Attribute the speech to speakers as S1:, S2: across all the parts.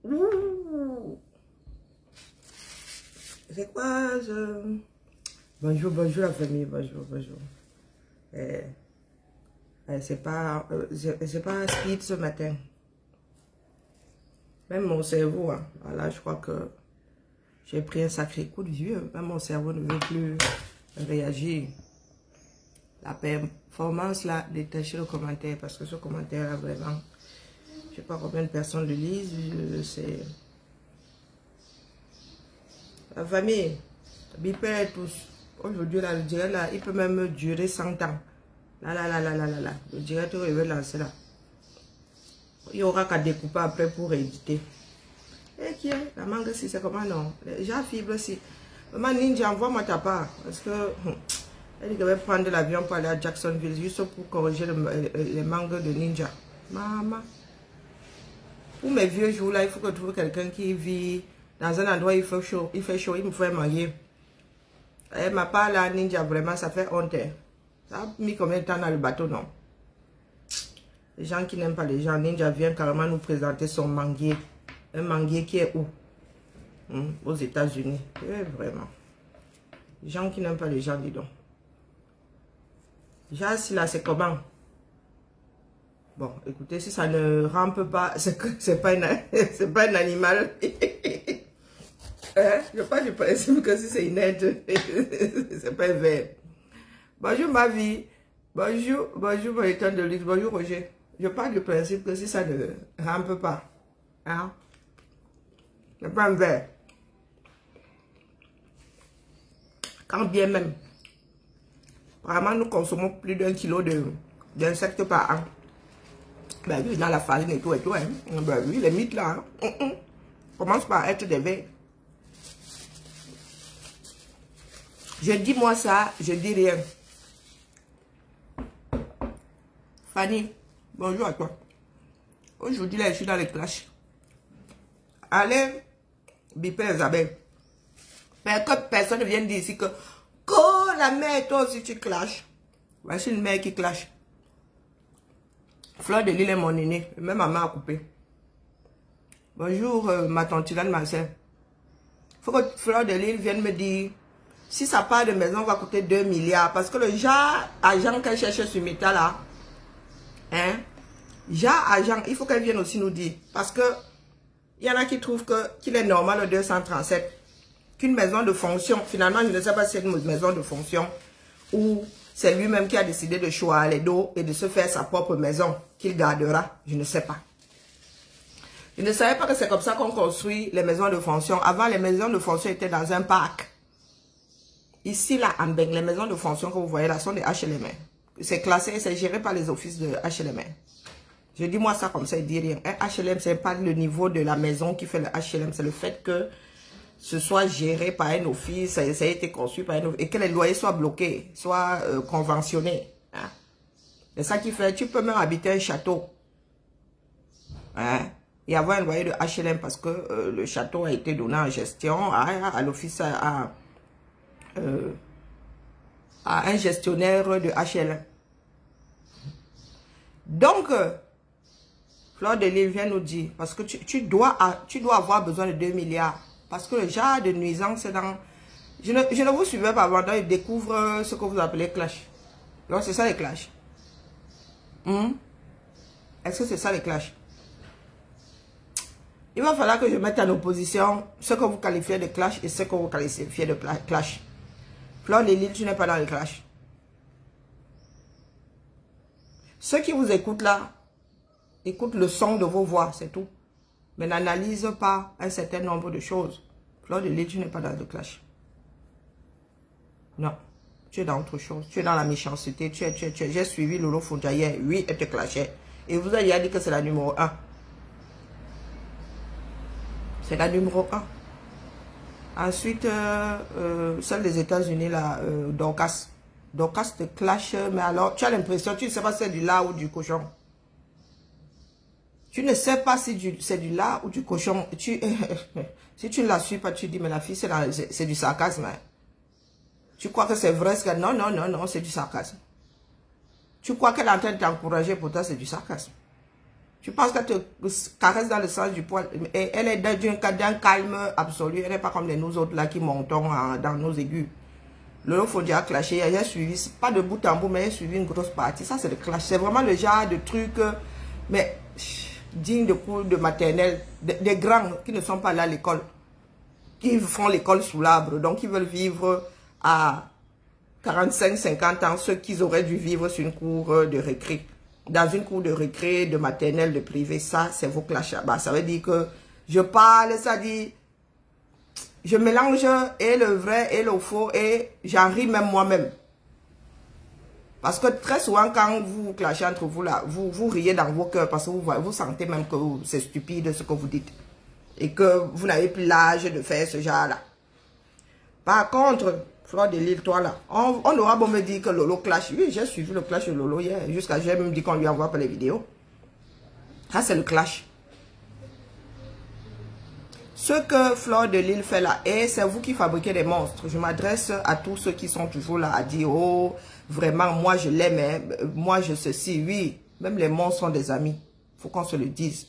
S1: C'est quoi Bonjour, bonjour la famille, bonjour, bonjour. C'est pas speed ce matin. Même mon cerveau, hein, voilà, je crois que j'ai pris un sacré coup de vieux. Même mon cerveau ne veut plus réagir. La performance là, détachez le commentaire parce que ce commentaire là vraiment, je sais pas combien de personnes le lisent, c'est la famille, bipère tous. Aujourd'hui là, le direct là, il peut même durer 100 ans. Là, le direct il veut lancer là. Il y aura qu'à découper après pour éditer. Et qui est la mangue si c'est comment non? Les gens fibre si. Maman Ninja, envoie-moi ta part parce que elle dit qu'elle va prendre l'avion pour aller à Jacksonville juste pour corriger les mangues de Ninja. Maman. Pour mes vieux jours là, il faut que je trouve quelqu'un qui vit dans un endroit où il fait chaud. Il me fait manger. Et ma part là, Ninja, vraiment, ça fait honte. Ça a mis combien de temps dans le bateau, non? Les gens qui n'aiment pas les gens, Ninja vient carrément nous présenter son manguier. Un manguier qui est où? Aux États-Unis. Vraiment. Les gens qui n'aiment pas les gens, dis donc. Déjà, si là, c'est comment? Bon, écoutez, si ça ne rampe pas, c'est pas un animal. Je parle du principe que si c'est une aide, c'est pas un verbe. Bonjour ma vie. Bonjour mon état de luxe. Bonjour Roger. Je parle du principe que si ça ne rampe pas, hein, c'est pas un verbe. Quand bien même, vraiment nous consommons plus d'1 kilo d'insectes par an. Ben oui, dans la farine et tout, hein. Ben oui, les mythes là, hein. Commence par être des vers. Je dis moi ça, je dis rien. Fanny, bonjour à toi. Aujourd'hui là, je suis dans les clashs. Allez, biper Isabelle. Mais que personne ne vienne dire ici que la mère, toi aussi tu clashes. Voici une mère qui clash. Fleur de Lille est mon aîné. Même ma main a coupé. Bonjour ma tante Ilane Marcel. Il faut que Fleur de Lille vienne me dire si sa part de maison va coûter 2 milliards. Parce que le genre agent qu'elle cherche sur Meta là, hein, genre agent, il faut qu'elle vienne aussi nous dire. Parce que il y en a qui trouvent qu'il est normal le 237. Qu'une maison de fonction, finalement je ne sais pas si c'est une maison de fonction ou c'est lui-même qui a décidé de choisir les dos et de se faire sa propre maison qu'il gardera. Je ne sais pas. Je ne savais pas que c'est comme ça qu'on construit les maisons de fonction. Avant, les maisons de fonction étaient dans un parc. Ici, là, en Beng, les maisons de fonction que vous voyez là sont des HLM. C'est classé, c'est géré par les offices de HLM. Je dis moi ça comme ça, il dit rien. Un HLM, c'est pas le niveau de la maison qui fait le HLM, c'est le fait que ce soit géré par un office, ça a été construit par un office, et que les loyers soient bloqués, soient conventionnés. Hein? C'est ça qui fait, tu peux même habiter un château. Hein? Et avoir un loyer de HLM parce que le château a été donné en gestion à l'office, à un gestionnaire de HLM. Donc, Fleur de Lille vient nous dire, parce que tu dois avoir besoin de 2 milliards. Parce que le genre de nuisance, c'est dans... Je ne vous suivais pas avant, il découvre ce que vous appelez clash. Donc, c'est ça les clashs. Est-ce que c'est ça les clashs? Il va falloir que je mette en opposition ce que vous qualifiez de clash et ce que vous qualifiez de clash. Fleur de Lille, tu n'es pas dans le clash. Ceux qui vous écoutent là, écoutent le son de vos voix, c'est tout. Mais n'analyse pas un certain nombre de choses. Fleur de Lille, tu n'es pas dans le clash. Non. Tu es dans autre chose. Tu es dans la méchanceté. J'ai suivi Lolo Fonja hier. Oui, elle te clashait. Et vous avez dit que c'est la numéro 1. C'est la numéro 1. Ensuite, celle des États-Unis, là, Dorcas. Dorcas te clash, mais alors, tu as l'impression, tu ne sais pas si c'est du lard ou du cochon. Tu ne sais pas si c'est du lard ou du cochon. Si tu ne la suis pas, tu dis, mais la fille, c'est du sarcasme. Hein. Tu crois que c'est vrai? Non, c'est du sarcasme. Tu crois qu'elle est en train de t'encourager, pourtant c'est du sarcasme. Tu penses qu'elle te caresse dans le sens du poil. Et elle est d'un calme absolu. Elle n'est pas comme nous autres là qui montons dans nos aigus. Le Fodia a clashé. Elle a suivi, pas de bout en bout, mais elle a suivi une grosse partie. Ça, c'est le clash. C'est vraiment le genre de truc, mais digne de cours de maternelle. Des grands qui ne sont pas là à l'école. Qui font l'école sous l'arbre. Donc, ils veulent vivre à 45, 50 ans, ceux qui auraient dû vivre sur une cour de récré. Dans une cour de récré, de maternelle, de privé, ça, c'est vos clashs. Bah, ça veut dire que je parle, ça dit, je mélange et le vrai et le faux et j'en ris même moi-même. Parce que très souvent, quand vous clashez entre vous, là, vous riez dans vos cœurs parce que vous sentez même que c'est stupide ce que vous dites. Et que vous n'avez plus l'âge de faire ce genre-là. Par contre, Fleur de Lille, toi là, on aura beau me dire que Lolo clash. Oui, j'ai suivi le clash de Lolo hier. Jusqu'à j'ai même dit qu'on lui envoie pas les vidéos. Ça, c'est le clash. Ce que Fleur de Lille fait là, et c'est vous qui fabriquez des monstres. Je m'adresse à tous ceux qui sont toujours là à dire, oh, vraiment, moi je l'aime, hein, moi je ceci. Oui, même les monstres sont des amis. Il faut qu'on se le dise.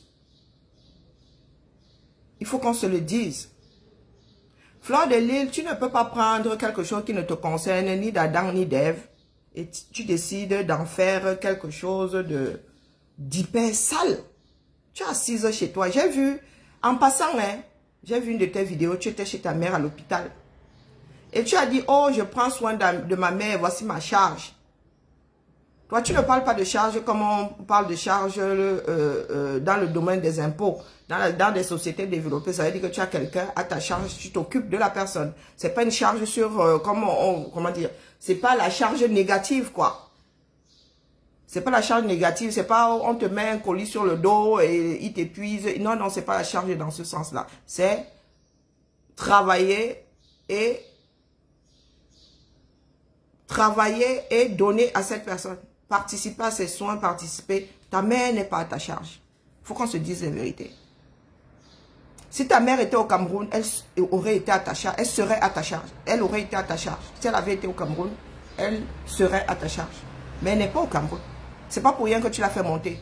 S1: Il faut qu'on se le dise. Fleur de Lille, tu ne peux pas prendre quelque chose qui ne te concerne ni d'Adam ni d'Ève et tu décides d'en faire quelque chose d'hyper sale. Tu es assise chez toi. J'ai vu, en passant, hein, j'ai vu une de tes vidéos, tu étais chez ta mère à l'hôpital. Et tu as dit, oh, je prends soin de ma mère, voici ma charge. Toi, tu ne parles pas de charge comme on parle de charge dans le domaine des impôts. Dans des sociétés développées, ça veut dire que tu as quelqu'un à ta charge, tu t'occupes de la personne. C'est pas une charge sur, comment dire, c'est pas la charge négative, quoi. C'est pas la charge négative, c'est pas on te met un colis sur le dos et il t'épuise. Non, non, c'est pas la charge dans ce sens-là. C'est travailler et donner à cette personne. Participer à ses soins, participer. Ta mère n'est pas à ta charge. Il faut qu'on se dise la vérité. Si ta mère était au Cameroun, elle aurait été à ta charge. Elle serait à ta charge. Elle aurait été à ta charge. Si elle avait été au Cameroun, elle serait à ta charge. Mais elle n'est pas au Cameroun. C'est pas pour rien que tu l'as fait monter.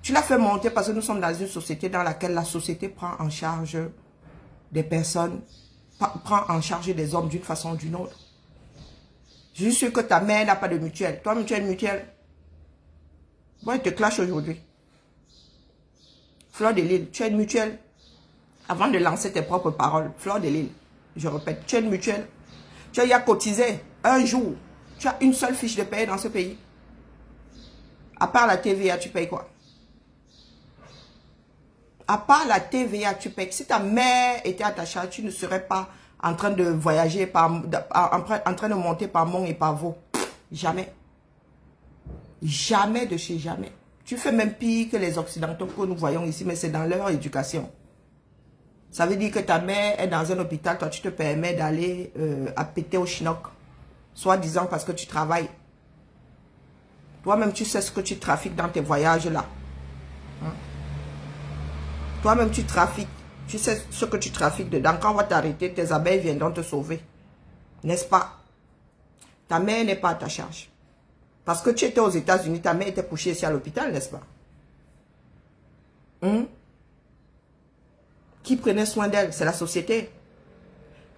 S1: Tu l'as fait monter parce que nous sommes dans une société dans laquelle la société prend en charge des personnes, prend en charge des hommes d'une façon ou d'une autre. Je suis sûr que ta mère n'a pas de mutuelle. Toi, mutuelle. Moi, il te clash aujourd'hui. Fleur de Lille, tu as une mutuelle. Avant de lancer tes propres paroles, Fleur de Lille, je répète, tu as une mutuelle. Tu as cotisé un jour. Tu as une seule fiche de paie dans ce pays. À part la TVA, tu payes quoi? À part la TVA, tu payes. Si ta mère était à ta charge, tu ne serais pas en train de voyager, en train de monter par Mont et par Vaux. Jamais. Jamais de chez jamais. Tu fais même pire que les Occidentaux que nous voyons ici, mais c'est dans leur éducation. Ça veut dire que ta mère est dans un hôpital, toi tu te permets d'aller à péter au chinook. Soi-disant parce que tu travailles. Toi-même tu sais ce que tu trafiques dans tes voyages là. Hein? Toi-même tu trafiques. Tu sais ce que tu trafiques dedans. Quand on va t'arrêter, tes abeilles viendront te sauver. N'est-ce pas? Ta mère n'est pas à ta charge. Parce que tu étais aux États-Unis, ta mère était couchée ici à l'hôpital, n'est-ce pas? Qui prenait soin d'elle? C'est la société.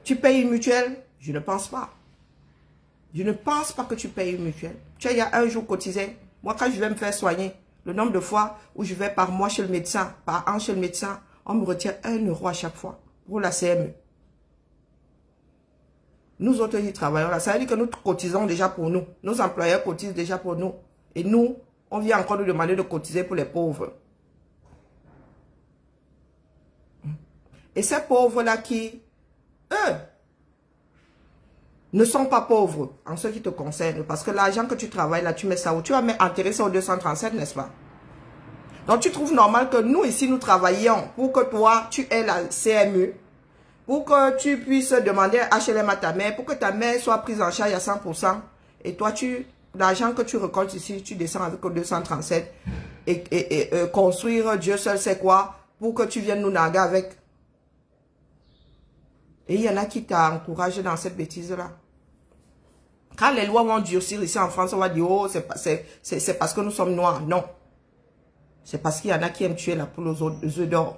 S1: Tu payes une mutuelle? Je ne pense pas. Je ne pense pas que tu payes une mutuelle. Tu as il y a un jour cotisé. Moi, quand je vais me faire soigner, le nombre de fois où je vais par mois chez le médecin, par an chez le médecin, on me retire 1 € à chaque fois pour la CME. Nous autres, y travaillons là. Ça veut dire que nous cotisons déjà pour nous. Nos employeurs cotisent déjà pour nous. Et nous, on vient encore nous demander de cotiser pour les pauvres. Et ces pauvres-là qui, eux, ne sont pas pauvres en ce qui te concerne. Parce que l'argent que tu travailles là, tu mets ça où? Tu vas enterrer ça au 237, n'est-ce pas? Donc tu trouves normal que nous ici, nous travaillions pour que toi, tu aies la CMU. Pour que tu puisses demander HLM à ta mère, pour que ta mère soit prise en charge à 100%. Et toi, l'argent que tu récoltes ici, tu descends avec le 237 et construire Dieu seul sait quoi pour que tu viennes nous narguer avec. Et il y en a qui t'encouragent dans cette bêtise-là. Quand les lois vont durcir ici en France, on va dire, oh, c'est parce que nous sommes noirs. Non. C'est parce qu'il y en a qui aiment tuer la poule aux œufs d'or.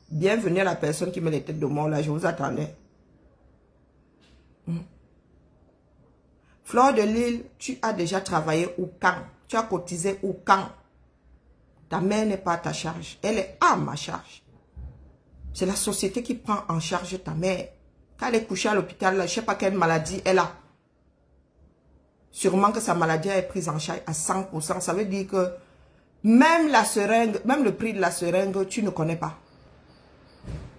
S1: Bienvenue à la personne qui met les têtes de mort là, je vous attendais. Fleur de Lille, tu as déjà travaillé au camp. Tu as cotisé au camp. Ta mère n'est pas à ta charge. Elle est à ma charge. C'est la société qui prend en charge ta mère. Quand elle est couchée à l'hôpital, je ne sais pas quelle maladie elle a. Sûrement que sa maladie est prise en charge à 100%. Ça veut dire que même la seringue, même le prix de la seringue, tu ne connais pas.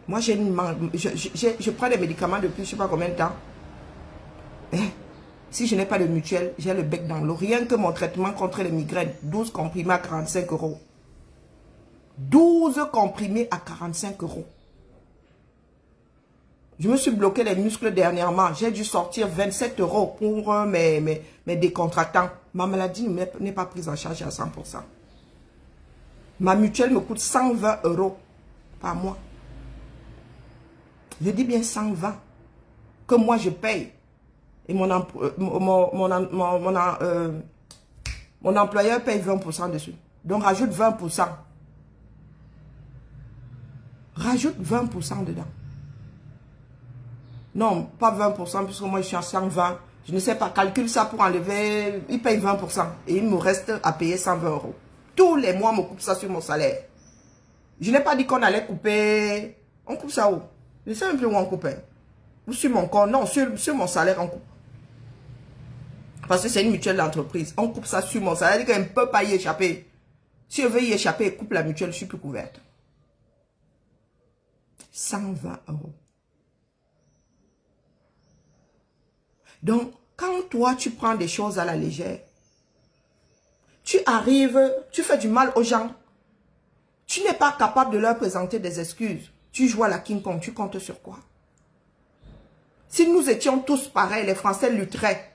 S1: Moi, je prends des médicaments depuis je ne sais pas combien de temps. Si je n'ai pas de mutuelle, j'ai le bec dans l'eau. Rien que mon traitement contre les migraines, 12 comprimés à 45 €. 12 comprimés à 45 €. Je me suis bloqué les muscles dernièrement. J'ai dû sortir 27 € pour mes décontractants. Ma maladie n'est pas prise en charge à 100%. Ma mutuelle me coûte 120 € par mois. Je dis bien 120 que moi je paye. Et mon employeur paye 20% dessus. Donc rajoute 20%. Rajoute 20% dedans. Non, pas 20% puisque moi je suis à 120. Je ne sais pas, calcule ça pour enlever. Il paye 20%. Et il me reste à payer 120 €. Tous les mois, on me coupe ça sur mon salaire. Je n'ai pas dit qu'on allait couper. On coupe ça où? Je ne sais même plus où on coupe. Ou sur mon compte. Non, sur mon salaire, on coupe. Parce que c'est une mutuelle d'entreprise. On coupe ça sur mon salaire. Elle ne peut pas y échapper. Si je veux y échapper, coupe la mutuelle, je ne suis plus couverte. 120 €. Donc, quand toi, tu prends des choses à la légère, tu arrives, tu fais du mal aux gens, tu n'es pas capable de leur présenter des excuses. Tu joues à la King Kong, tu comptes sur quoi? Si nous étions tous pareils, les Français lutteraient,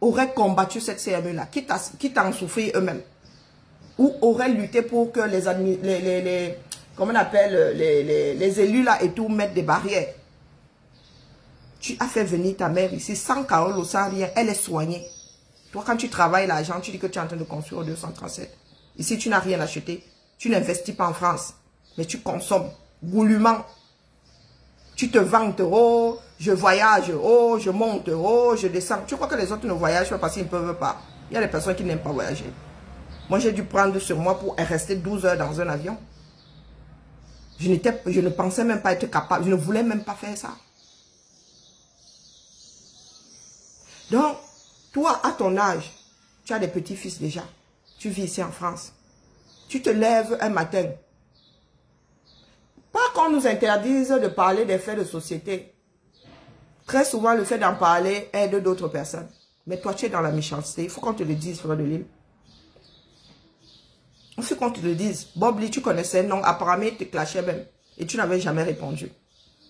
S1: auraient combattu cette CME-là, quitte à en souffrir eux-mêmes. Ou auraient lutté pour que comment on appelle, les élus là et tout mettent des barrières. Tu as fait venir ta mère ici sans Carole ou sans rien, elle est soignée. Toi, quand tu travailles l'argent, tu dis que tu es en train de construire au 237. Ici, tu n'as rien acheté. Tu n'investis pas en France, mais tu consommes goulûment. Tu te vantes, oh, je voyage, oh, je monte, oh, je descends. Tu crois que les autres ne voyagent pas parce qu'ils ne peuvent pas. Il y a des personnes qui n'aiment pas voyager. Moi, j'ai dû prendre sur moi pour rester 12 heures dans un avion. Je ne pensais même pas être capable. Je ne voulais même pas faire ça. Donc, toi, à ton âge, tu as des petits-fils déjà. Tu vis ici en France. Tu te lèves un matin. Pas qu'on nous interdise de parler des faits de société. Très souvent, le fait d'en parler aide d'autres personnes. Mais toi, tu es dans la méchanceté. Il faut qu'on te le dise, frère de Lille. Il faut qu'on te le dise. Bob Lee, tu connaissais, non, apparemment, il te clashait même. Et tu n'avais jamais répondu.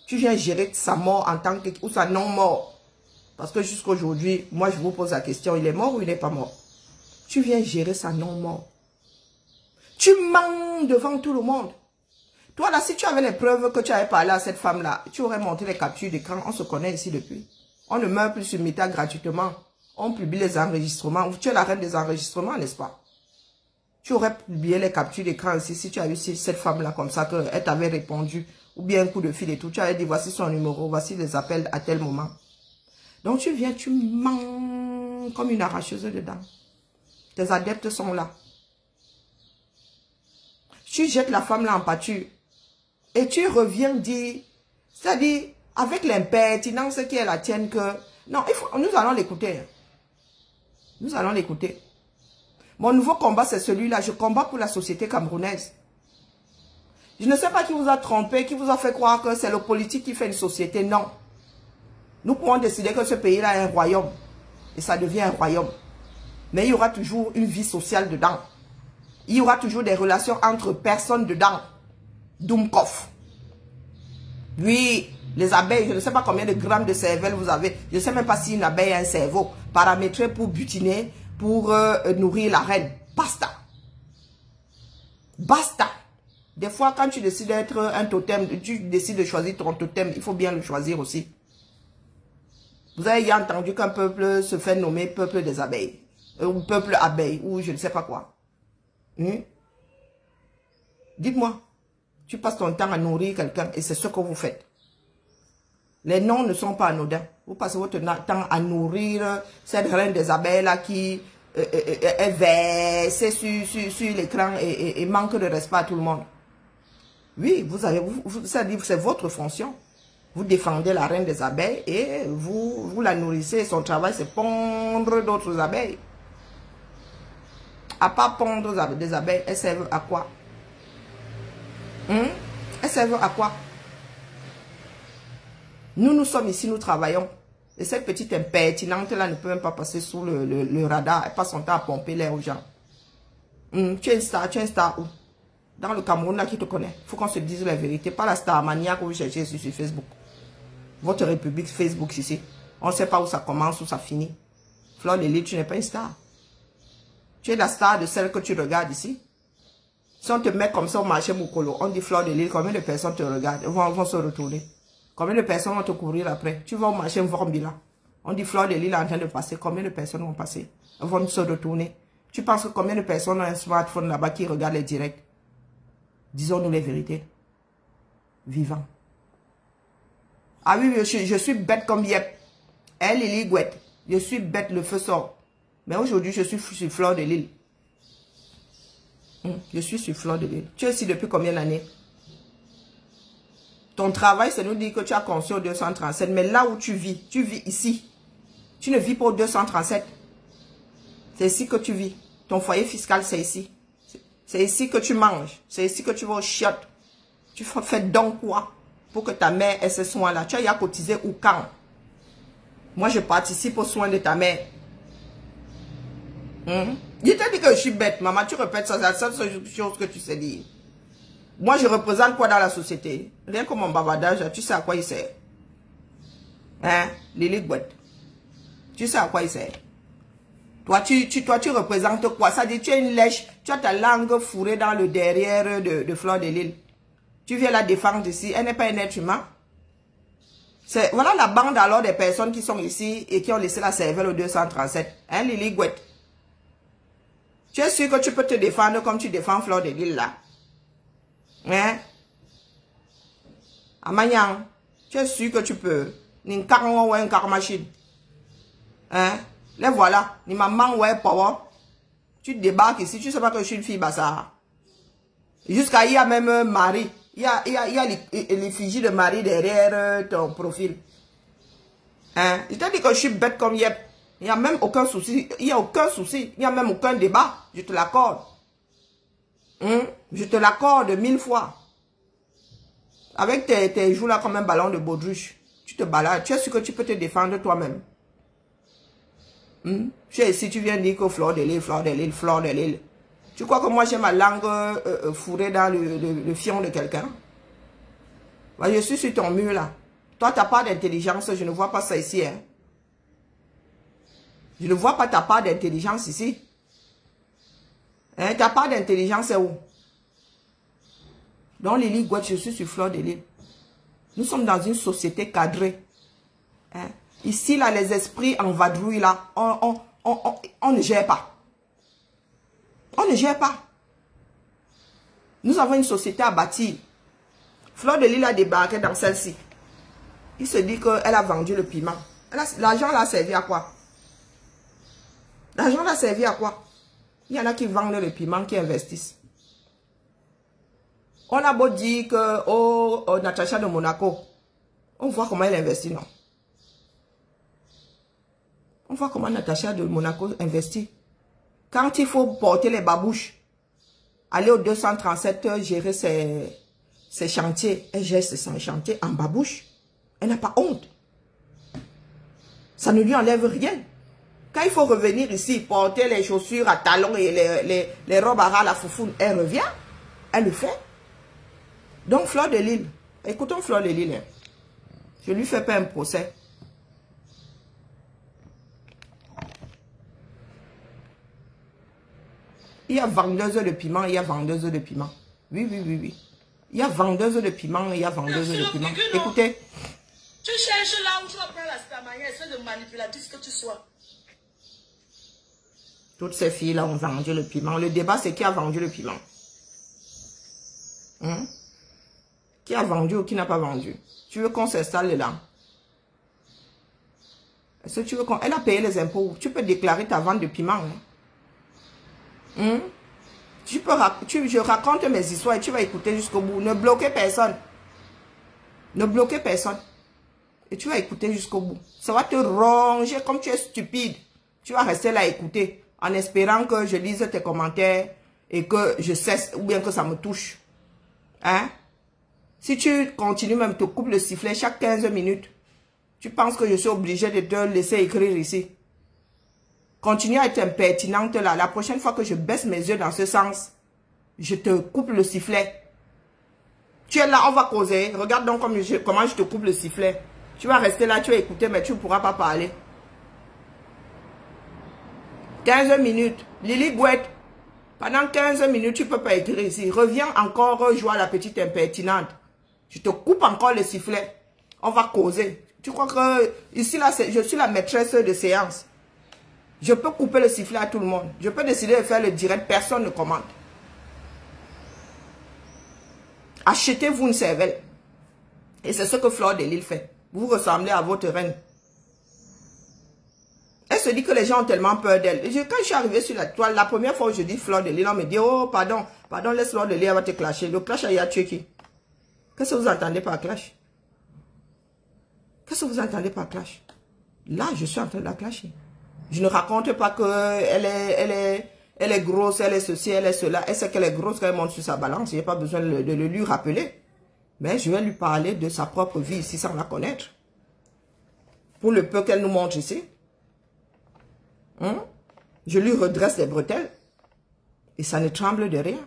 S1: Tu viens gérer sa mort en tant que... ou sa non-mort. Parce que jusqu'à aujourd'hui, moi, je vous pose la question, il est mort ou il n'est pas mort? Tu viens gérer sa non-mort. Tu mens devant tout le monde. Toi, là, si tu avais les preuves que tu avais parlé à cette femme-là, tu aurais monté les captures d'écran. On se connaît ici depuis. On ne meurt plus sur Meta gratuitement. On publie les enregistrements. Tu es la reine des enregistrements, n'est-ce pas? Tu aurais publié les captures d'écran ici si tu avais vu cette femme-là comme ça, qu'elle t'avait répondu. Ou bien un coup de fil et tout. Tu avais dit, voici son numéro, voici les appels à tel moment. Donc tu viens, tu mens comme une arracheuse dedans. Tes adeptes sont là. Tu jettes la femme là en pâture. Et tu reviens dire, c'est-à-dire, avec l'impertinence qui est la tienne que... Non, nous allons l'écouter. Nous allons l'écouter. Mon nouveau combat, c'est celui-là. Je combats pour la société camerounaise. Je ne sais pas qui vous a trompé, qui vous a fait croire que c'est le politique qui fait une société. Non. Nous pouvons décider que ce pays-là est un royaume. Et ça devient un royaume. Mais il y aura toujours une vie sociale dedans. Il y aura toujours des relations entre personnes dedans. Doumkov. Oui, les abeilles, je ne sais pas combien de grammes de cervelle vous avez. Je ne sais même pas si une abeille a un cerveau. Paramétré pour butiner, pour nourrir la reine. Basta. Basta. Des fois, quand tu décides d'être un totem, tu décides de choisir ton totem, il faut bien le choisir aussi. Vous avez entendu qu'un peuple se fait nommer peuple des abeilles. Ou peuple abeille, ou je ne sais pas quoi. Dites-moi. Tu passes ton temps à nourrir quelqu'un et c'est ce que vous faites. Les noms ne sont pas anodins. Vous passez votre temps à nourrir cette reine des abeilles là qui est versée sur l'écran et manque de respect à tout le monde. Oui, c'est votre fonction. Vous défendez la reine des abeilles et vous la nourrissez. Son travail, c'est pondre d'autres abeilles. À part pondre des abeilles, elles servent à quoi? Elles servent à quoi? Nous sommes ici, nous travaillons. Et cette petite impertinente-là ne peut même pas passer sous le radar. Elle passe son temps à pomper l'air aux gens. Tu es une star où? Dans le Cameroun, là, qui te connaît? Il faut qu'on se dise la vérité. Pas la star mania que vous cherchez sur Facebook. Votre république Facebook ici. On ne sait pas où ça commence, où ça finit. Fleur de Lys, tu n'es pas une star. Tu es la star de celle que tu regardes ici. Si on te met comme ça au marché Moukolo, on dit Fleur de Lys, combien de personnes te regardent? Vont se retourner. Combien de personnes vont te courir après? Tu vas au marché Mvombila. On dit Fleur de Lys est en train de passer. Combien de personnes vont passer? Elles vont se retourner. Tu penses que combien de personnes ont un smartphone là-bas qui regardent les directs? Disons-nous les vérités. Vivant. Ah oui, je suis bête comme Yep. Elle, Lily Gouette. Je suis bête, le feu sort. Mais aujourd'hui, je suis sur Fleur de Lys. Je suis sur Fleur de Lys. Tu es ici depuis combien d'années? Ton travail, c'est nous dire que tu as conçu au 237. Mais là où tu vis ici. Tu ne vis pas au 237. C'est ici que tu vis. Ton foyer fiscal, c'est ici. C'est ici que tu manges. C'est ici que tu vas au chiottes. Tu fais donc quoi pour que ta mère ait ces soins-là? Tu as y cotisé ou quand? Moi, je participe aux soins de ta mère. Je t'ai dit que je suis bête, maman. Tu répètes ça, c'est la seule chose que tu sais dire. Moi, je représente quoi dans la société? Rien que mon bavardage, tu sais à quoi il sert. Hein? Lily Gouette. Tu sais à quoi il sert. Toi, tu représentes quoi? Ça dit, tu es une lèche. Tu as ta langue fourrée dans le derrière de Fleur de Lys. Tu viens la défendre ici. Elle n'est pas un être humain. Voilà la bande alors des personnes qui sont ici et qui ont laissé la cervelle au 237. Hein, Lily Gouette? Tu es sûr que tu peux te défendre comme tu défends Fleur de Lys là? Hein? Amanyang, tu es sûr que tu peux? Ni ou un car machine. Hein? Les voilà. Ni maman ouais power. Tu débarques ici, tu sais pas que je suis une fille bassard. Jusqu'à il y a même Marie. Il y a l'effigie de Marie derrière ton profil. Hein? Je t'ai dit que je suis bête comme Yep. Il n'y a même aucun souci. Il n'y a aucun souci. Il n'y a même aucun débat. Je te l'accorde. Je te l'accorde 1000 fois. Avec tes joues là comme un ballon de baudruche. Tu te balades. Tu es sûr que tu peux te défendre toi-même. Tu es ici, tu viens dire que Fleur de Lys, Fleur de Lys, Fleur de Lys. Tu crois que moi j'ai ma langue fourrée dans le fion de quelqu'un? Bah, je suis sur ton mur là. Toi, tu n'as pas d'intelligence. Je ne vois pas ça ici. Hein. Je ne vois pas ta part d'intelligence ici. Hein, ta part d'intelligence est où? Dans Lily Gouette, je suis sur Fleur de Lys. Nous sommes dans une société cadrée. Hein. Ici, là, les esprits en vadrouille, là, on ne gère pas. On ne gère pas. Nous avons une société à bâtir. Fleur de Lys a débarqué dans celle-ci. Il se dit qu'elle a vendu le piment. L'argent l'a servi à quoi? L'argent l'a servi à quoi? Il y en a qui vendent le piment, qui investissent. On a beau dire que, oh, Natacha de Monaco, on voit comment elle investit, non? On voit comment Natacha de Monaco investit. Quand il faut porter les babouches, aller au 237, gérer ses chantiers, elle gère ses chantiers en babouche. Elle n'a pas honte. Ça ne lui enlève rien. Quand il faut revenir ici, porter les chaussures à talons et les robes à ras, la foufoune, elle revient. Elle le fait. Donc, Fleur de Lys, écoutons Fleur de Lys. Je ne lui fais pas un procès. Il y a vendeuse de piment, il y a vendeuse de piment. Oui, oui, oui, oui. Il y a vendeuse de piment, il y a vendeuse de piment. Écoutez.
S2: Tu cherches là où tu vas prendre la stamania, essaie de manipulatrice que tu sois.
S1: Toutes ces filles-là ont vendu le piment. Le débat, c'est qui a vendu le piment. Qui a vendu ou qui n'a pas vendu? Tu veux qu'on s'installe là? Est-ce que tu veux qu'on... Elle a payé les impôts. Tu peux déclarer ta vente de piment. Hein? Je raconte mes histoires et tu vas écouter jusqu'au bout. Ne bloquez personne. Ne bloquez personne. Et tu vas écouter jusqu'au bout. Ça va te ronger comme tu es stupide. Tu vas rester là à écouter en espérant que je lise tes commentaires et que je cesse ou bien que ça me touche. Hein? Si tu continues même te coupe le sifflet chaque 15 minutes, tu penses que je suis obligé de te laisser écrire ici. Continue à être impertinente là. La prochaine fois que je baisse mes yeux dans ce sens, je te coupe le sifflet. Tu es là, on va causer. Regarde donc comment je te coupe le sifflet. Tu vas rester là, tu vas écouter, mais tu ne pourras pas parler. 15 minutes. Lily Gouette. Pendant 15 minutes, tu ne peux pas écrire ici. Reviens encore jouer à la petite impertinente. Je te coupe encore le sifflet. On va causer. Tu crois que ici, là, je suis la maîtresse de séance. Je peux couper le sifflet à tout le monde. Je peux décider de faire le direct. Personne ne commande. Achetez-vous une cervelle. Et c'est ce que Fleur de Lille fait. Vous ressemblez à votre reine. Elle se dit que les gens ont tellement peur d'elle. Quand je suis arrivée sur la toile, la première fois où je dis Fleur de Lille, on me dit, oh, pardon, laisse Fleur de Lille, elle va te clasher. Le clash, il a tué qui? Qu'est-ce que vous entendez par clash? Qu'est-ce que vous entendez par clash? Là, je suis en train de la clasher. Je ne raconte pas qu'elle est grosse, elle est ceci, elle est cela. Elle sait qu'elle est grosse quand elle monte sur sa balance. Je n'ai pas besoin de le lui rappeler. Mais je vais lui parler de sa propre vie ici sans la connaître. Pour le peu qu'elle nous montre ici. Je lui redresse les bretelles. Et ça ne tremble de rien.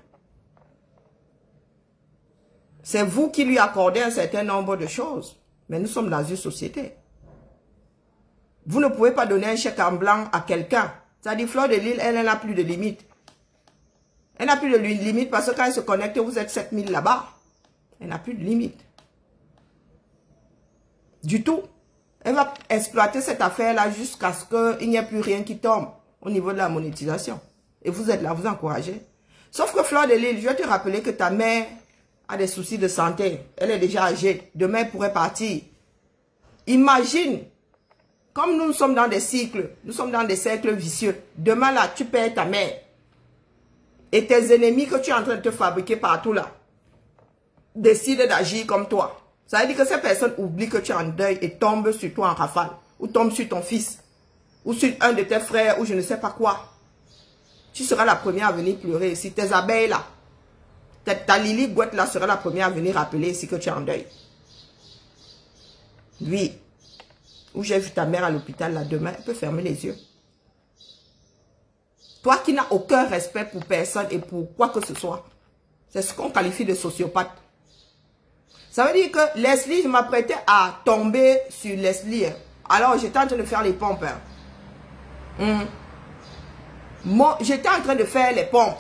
S1: C'est vous qui lui accordez un certain nombre de choses. Mais nous sommes dans une société. Vous ne pouvez pas donner un chèque en blanc à quelqu'un. C'est-à-dire, Fleur de Lille, elle n'a plus de limite. Elle n'a plus de limite parce que quand elle se connecte, vous êtes 7000 là-bas. Elle n'a plus de limite. Du tout. Elle va exploiter cette affaire-là jusqu'à ce qu'il n'y ait plus rien qui tombe au niveau de la monétisation. Et vous êtes là, vous encouragez. Sauf que Fleur de Lille, je vais te rappeler que ta mère a des soucis de santé. Elle est déjà âgée. Demain, elle pourrait partir. Imagine, comme nous sommes dans des cycles, nous sommes dans des cercles vicieux. Demain, là, tu perds ta mère. Et tes ennemis que tu es en train de te fabriquer partout, là, décident d'agir comme toi. Ça veut dire que ces personnes oublient que tu es en deuil et tombent sur toi en rafale. Ou tombent sur ton fils. Ou sur un de tes frères, ou je ne sais pas quoi. Tu seras la première à venir pleurer ici. Tes abeilles, là. Ta Lily Gouette, là, sera la première à venir rappeler ici que tu es en deuil. Lui, où j'ai vu ta mère à l'hôpital, là, demain, elle peut fermer les yeux. Toi qui n'as aucun respect pour personne et pour quoi que ce soit. C'est ce qu'on qualifie de sociopathe. Ça veut dire que Leslie, je m'apprêtais à tomber sur Leslie. Alors, j'étais en train de faire les pompes. J'étais en train de faire les pompes.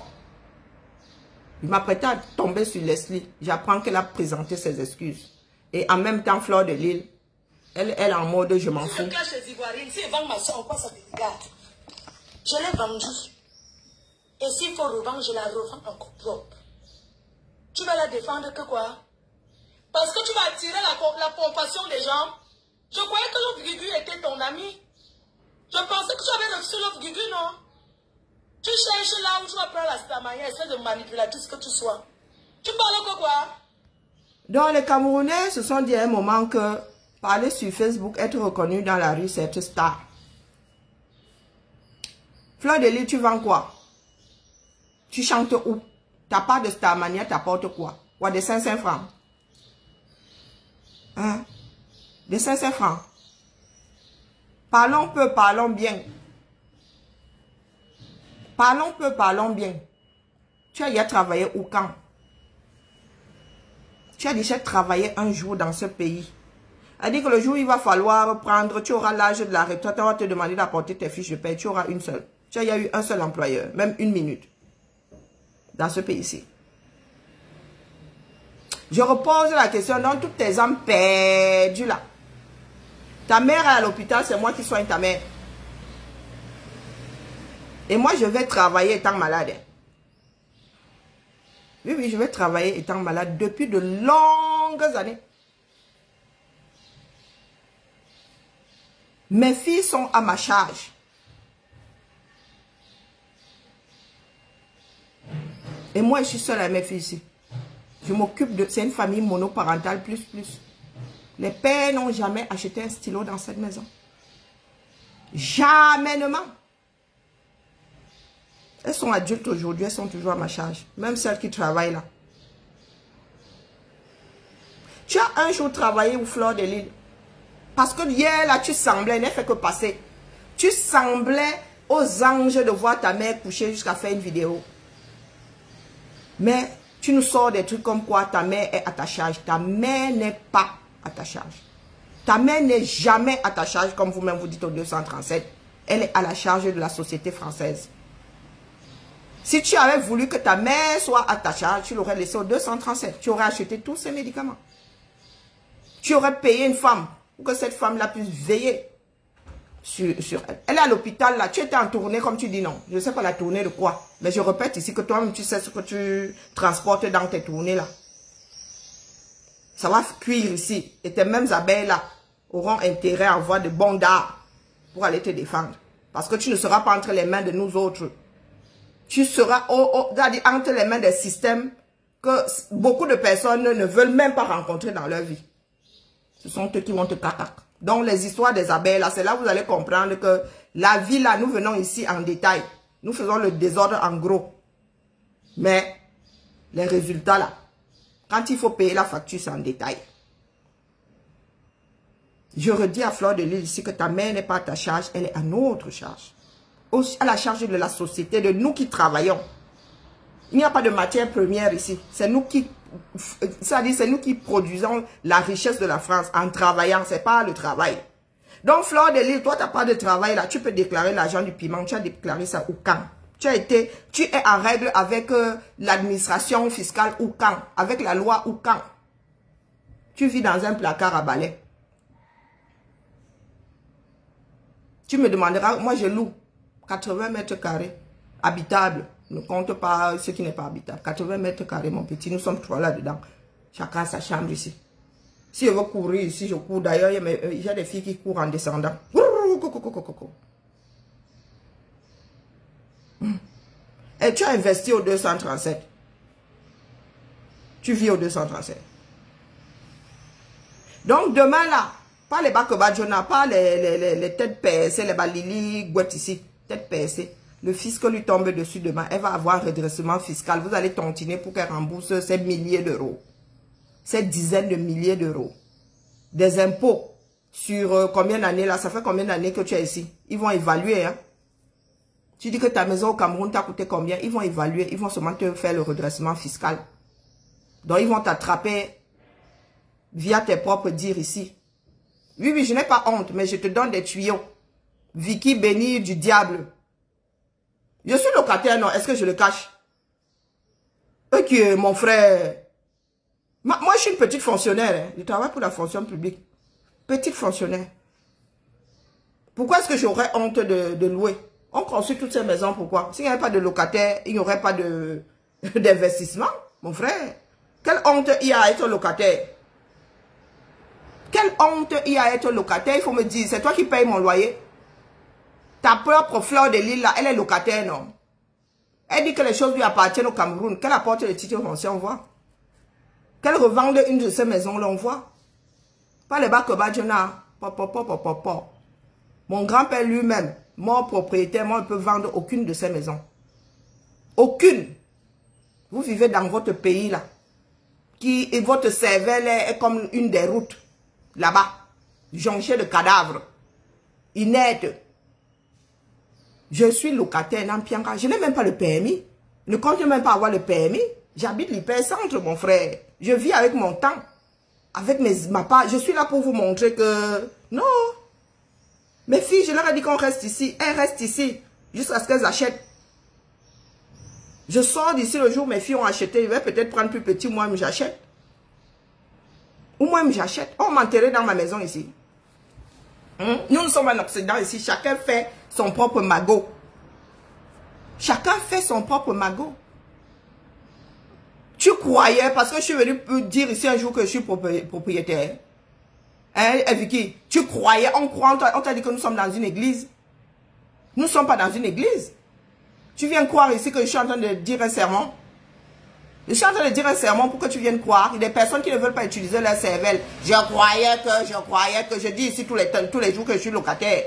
S1: Je m'apprêtais à tomber sur Leslie. J'apprends qu'elle a présenté ses excuses. Et en même temps, Fleur de Lille, elle est en mode je m'en fous.
S2: Si elle vend ma soeur, quoi ça te regarde? Je l'ai vendue. Et s'il faut revendre, je la revends encore propre. Tu vas la défendre que quoi? Parce que tu vas attirer la compassion des gens. Je croyais que l'autre Guigu était ton ami. Je pensais que tu avais reçu l'autre Guigu, non? Tu cherches là où tu vas prendre la stamania, espèce de manipulatrice que tu sois. Tu parles que quoi?
S1: Donc les Camerounais se sont dit à un moment que parler sur Facebook, être reconnu dans la rue, c'est être star. Fleur de Lille, tu vends quoi? Tu chantes où? Ta part de Starmania t'apporte quoi? Quoi, des 500 francs? Hein? Des 500 francs. Parlons peu, parlons bien. Parlons peu, parlons bien. Tu as déjà travaillé où quand? Tu as déjà travaillé un jour dans ce pays. C'est-à-dire que le jour où il va falloir prendre, tu auras l'âge de la retraite, on va te demander d'apporter tes fiches de paie, tu auras une seule. Tu as déjà eu un seul employeur, même une minute. Dans ce pays-ci. Je repose la question dans toutes tes âmes perdues là. Ta mère est à l'hôpital, c'est moi qui soigne ta mère. Et moi, je vais travailler étant malade. Oui, oui, je vais travailler étant malade depuis de longues années. Mes filles sont à ma charge. Et moi, je suis seule avec mes filles ici. Je m'occupe de... C'est une famille monoparentale, plus. Les pères n'ont jamais acheté un stylo dans cette maison. Jamais. Elles sont adultes aujourd'hui, elles sont toujours à ma charge. Même celles qui travaillent là. Tu as un jour travaillé au Fleur de Lille. Parce que hier, là, tu semblais, n'est fait que passer. Tu semblais aux anges de voir ta mère coucher jusqu'à faire une vidéo. Mais tu nous sors des trucs comme quoi ta mère est à ta charge. Ta mère n'est pas à ta charge. Ta mère n'est jamais à ta charge, comme vous-même vous dites au 237. Elle est à la charge de la société française. Si tu avais voulu que ta mère soit à ta charge, tu l'aurais laissé au 237. Tu aurais acheté tous ces médicaments. Tu aurais payé une femme pour que cette femme-là puisse veiller sur elle. Elle est à l'hôpital là. Tu étais en tournée comme tu dis non. Je ne sais pas la tournée de quoi. Mais je répète ici que toi-même tu sais ce que tu transportes dans tes tournées là. Ça va cuire ici. Et tes mêmes abeilles là auront intérêt à avoir de bons dards pour aller te défendre. Parce que tu ne seras pas entre les mains de nous autres. Tu seras entre les mains des systèmes que beaucoup de personnes ne veulent même pas rencontrer dans leur vie. Ce sont eux qui vont te cacac. Donc les histoires des abeilles là, c'est là que vous allez comprendre que la vie là, nous venons ici en détail. Nous faisons le désordre en gros. Mais les résultats là, quand il faut payer la facture, c'est en détail. Je redis à Fleur de Lille ici que ta mère n'est pas à ta charge, elle est à notre charge. Aussi à la charge de la société, de nous qui travaillons. Il n'y a pas de matière première ici. C'est nous qui, c'est nous qui produisons la richesse de la France en travaillant. C'est pas le travail. Donc, Fleur de Lille, toi, tu n'as pas de travail là. Tu peux déclarer l'argent du piment. Tu as déclaré ça où quand? Tu es en règle avec l'administration fiscale ou quand? Avec la loi ou quand? Tu vis dans un placard à balai. Tu me demanderas, moi je loue 80 mètres carrés, habitable. Ne compte pas ce qui n'est pas habitable. 80 mètres carrés, mon petit. Nous sommes 3 là-dedans. Chacun a sa chambre ici. Si je veux courir ici, je cours. D'ailleurs, il y a des filles qui courent en descendant. Et tu as investi au 237. Tu vis au 237. Donc, demain là, pas les Bakobadjona, pas les têtes percées, les balili, gouettes ici, têtes percées. Le fisc lui tombe dessus demain. Elle va avoir un redressement fiscal. Vous allez tontiner pour qu'elle rembourse ces milliers d'euros. Ces dizaines de milliers d'euros. Des impôts sur combien d'années là? Ça fait combien d'années que tu es ici? Ils vont évaluer. Hein? Tu dis que ta maison au Cameroun t'a coûté combien? Ils vont évaluer. Ils vont seulement te faire le redressement fiscal. Donc ils vont t'attraper via tes propres dires ici. Oui, oui, je n'ai pas honte, mais je te donne des tuyaux. Vicky bénie du diable. Je suis locataire, non? Est-ce que je le cache? Ok, mon frère. Moi, je suis une petite fonctionnaire. Hein. Je travaille pour la fonction publique. Petite fonctionnaire. Pourquoi est-ce que j'aurais honte de louer? On construit toutes ces maisons, pourquoi? S'il n'y avait pas de locataire, il n'y aurait pas d'investissement, mon frère. Quelle honte il y a à être locataire? Quelle honte il y a à être locataire? Il faut me dire, c'est toi qui payes mon loyer? Ta propre Fleur de Lille, là, elle est locataire, non? Elle dit que les choses lui appartiennent au Cameroun. Qu'elle apporte le titre foncier, on voit. Qu'elle revende une de ces maisons-là, on voit. Pas les Bakobadjona. Mon grand-père lui-même, mon propriétaire, moi, ne peut vendre aucune de ces maisons. Aucune. Vous vivez dans votre pays, là. Et votre cervelle est comme une des routes. Là-bas. Jonchée de cadavres. Inerte. Je suis locataire dans Pianga. Je n'ai même pas le permis. Ne compte même pas avoir le permis. J'habite l'hypercentre, mon frère. Je vis avec mon temps. Avec ma part. Je suis là pour vous montrer que... Non. Mes filles, je leur ai dit qu'on reste ici. Elles restent ici. Jusqu'à ce qu'elles achètent. Je sors d'ici le jour où mes filles ont acheté. Je vais peut-être prendre plus petit. Moi-même, j'achète. Ou moi-même, j'achète. On m'enterrait dans ma maison ici. Nous sommes en Occident ici. Chacun fait son propre magot. Chacun fait son propre magot. Tu croyais, parce que je suis venu dire ici un jour que je suis propriétaire. Hein, Vicky, tu croyais, on t'a dit que nous sommes dans une église. Nous ne sommes pas dans une église. Tu viens croire ici que je suis en train de dire un sermon. Je suis en train de dire un sermon pour que tu viennes croire. Il y a des personnes qui ne veulent pas utiliser leur cervelle. Je croyais que, je dis ici tous les jours que je suis locataire.